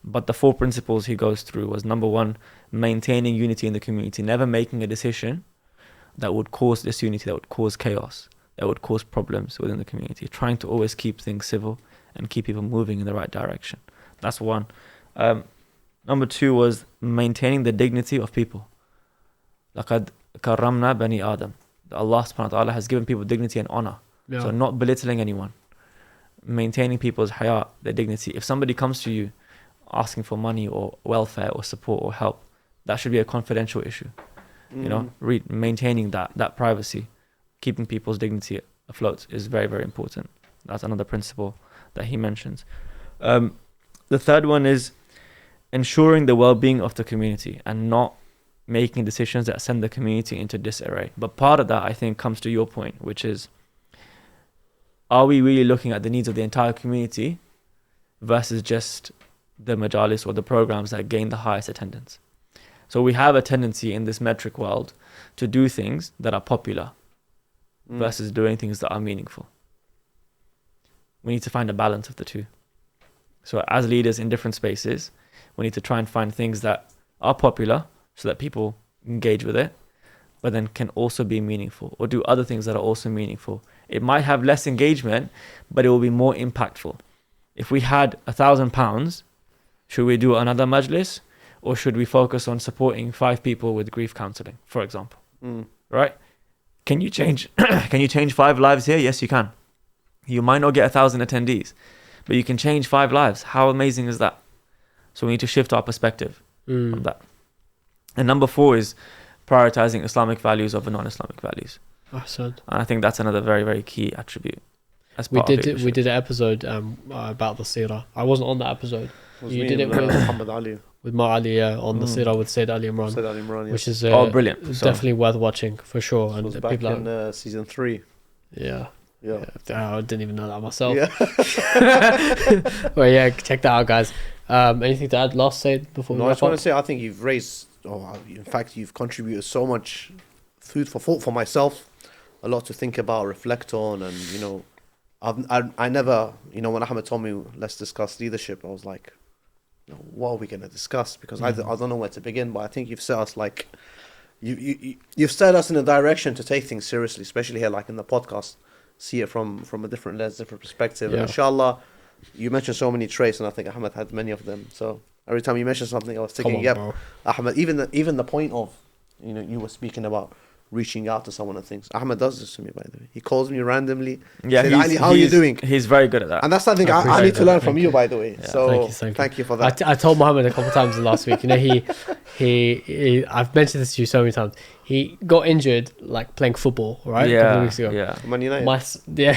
But the 4 principles he goes through was, number one, maintaining unity in the community, never making a decision that would cause disunity, that would cause chaos, that would cause problems within the community, trying to always keep things civil and keep people moving in the right direction. That's one. Number 2 was maintaining the dignity of people. لَقَدْ كَرَّمْنَا بَنِي آدَمَ. Allah subhanahu wa ta'ala has given people dignity and honor. So not belittling anyone. Maintaining people's hayat, their dignity. If somebody comes to you asking for money or welfare or support or help, that should be a confidential issue. Maintaining that privacy, keeping people's dignity afloat is very, very important. That's another principle that he mentions. The third one is ensuring the well-being of the community and not making decisions that send the community into disarray. But part of that, I think, comes to your point, which is, are we really looking at the needs of the entire community versus just the majalis or the programs that gain the highest attendance? So we have a tendency in this metric world to do things that are popular versus doing things that are meaningful. We need to find a balance of the two. So as leaders in different spaces, we need to try and find things that are popular so that people engage with it, but then can also be meaningful, or do other things that are also meaningful. It might have less engagement, but it will be more impactful. If we had £1,000, should we do another majlis, or should we focus on supporting 5 people with grief counseling, for example? Right? Can you change 5 lives here? Yes, you can. You might not get 1,000 attendees, but you can change 5 lives. How amazing is that? So we need to shift our perspective on that. And number 4 is prioritizing Islamic values over non-Islamic values. And I think that's another very, very key attribute. We did an episode about the seerah. I wasn't on that episode. You did it with Muhammad Ali. With Ma Ali on the seerah with Sayyid Ali Imran. Sayyid Ali Imran, which is brilliant. Definitely worth watching for sure. So and it was back in season 3. Yeah. Yeah. I didn't even know that myself. Yeah. Well, yeah, check that out, guys. Anything to add last, Said, before we No, I wrap just want up? to say, I think you've raised, in fact, you've contributed so much food for thought for myself, a lot to think about, reflect on, and, you know, I never, you know, when Ahmed told me, let's discuss leadership, I was like, you know, what are we going to discuss? Because I don't know where to begin, but I think you've set us like, you've set us in a direction to take things seriously, especially here, like in the podcast, see it from a different lens, different perspective. Yeah. And inshallah, you mentioned so many traits, and I think Ahmed had many of them. So every time you mentioned something, I was thinking, yep, bro. Ahmed, even the point of, you know, you were speaking about reaching out to someone and things. Ahmed does this to me, by the way. He calls me randomly. Yeah, said, Ali, how are you doing? He's very good at that. And that's something I need to learn from you, by the way. Yeah. So Thank you for that. I told Muhammad a couple of times last week. You know, he I've mentioned this to you so many times. He got injured like playing football, right? A couple of weeks ago. Yeah. Man United.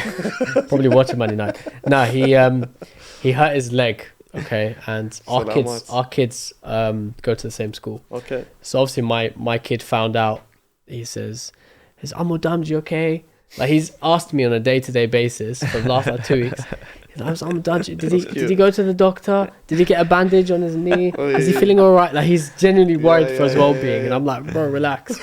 Probably watching Man United. No, he hurt his leg. Okay, and our kids go to the same school. Okay. So obviously my kid found out. He says, "Is Muhammad Damji okay?" Like, he's asked me on a day-to-day basis for the last 2 weeks. He's like, Muhammad Damji, did he go to the doctor? Did he get a bandage on his knee? Is he feeling all right? Like, he's genuinely worried for his well-being, and I'm like, bro, relax.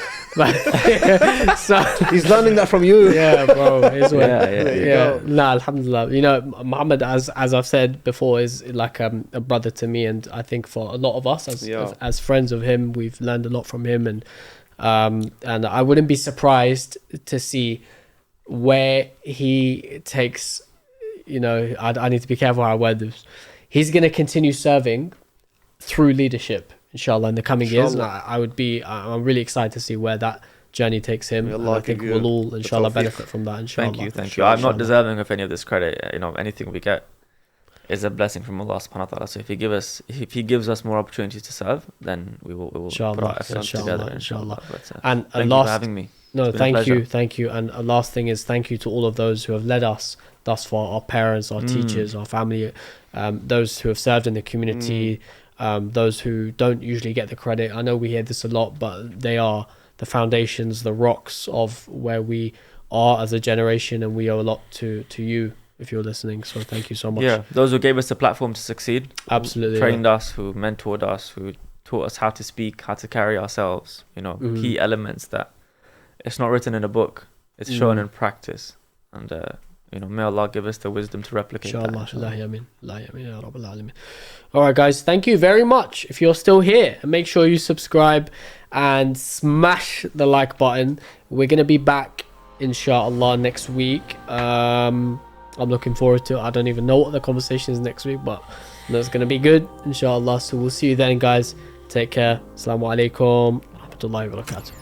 So he's learning that from you. Yeah, bro. Yeah. Nah, alhamdulillah. You know, Muhammad, as I've said before, is like a brother to me, and I think for a lot of us as friends of him, we've learned a lot from him, and I wouldn't be surprised to see where he takes, you know, I need to be careful how I word this. He's going to continue serving through leadership, inshallah, in the coming years. And I'm really excited to see where that journey takes him. And I think we'll all, inshallah, benefit from that, inshallah. Thank you. I'm not deserving of any of this credit. You know, anything we get is a blessing from Allah subhanahu wa ta'ala. So if he gives us more opportunities to serve, then we will put our efforts together, inshallah. But, and thank you for having me. No, thank you. And a last thing is thank you to all of those who have led us thus far, our parents, our teachers, our family, those who have served in the community, those who don't usually get the credit. I know we hear this a lot, but they are the foundations, the rocks of where we are as a generation, and we owe a lot to you if you're listening. So thank you so much. Yeah, those who gave us the platform to succeed. Absolutely. Who trained us, who mentored us, who taught us how to speak, how to carry ourselves, you know, key elements that it's not written in a book, it's shown in practice. And you know, may Allah give us the wisdom to replicate that. All right, guys, thank you very much. If you're still here, and make sure you subscribe and smash the like button. We're going to be back, inshallah, next week. I'm looking forward to it. I don't even know what the conversation is next week, but I know it's going to be good, inshallah. So we'll see you then, guys. Take care. Assalamu alaikum. Rahmatullahi wa barakatuh.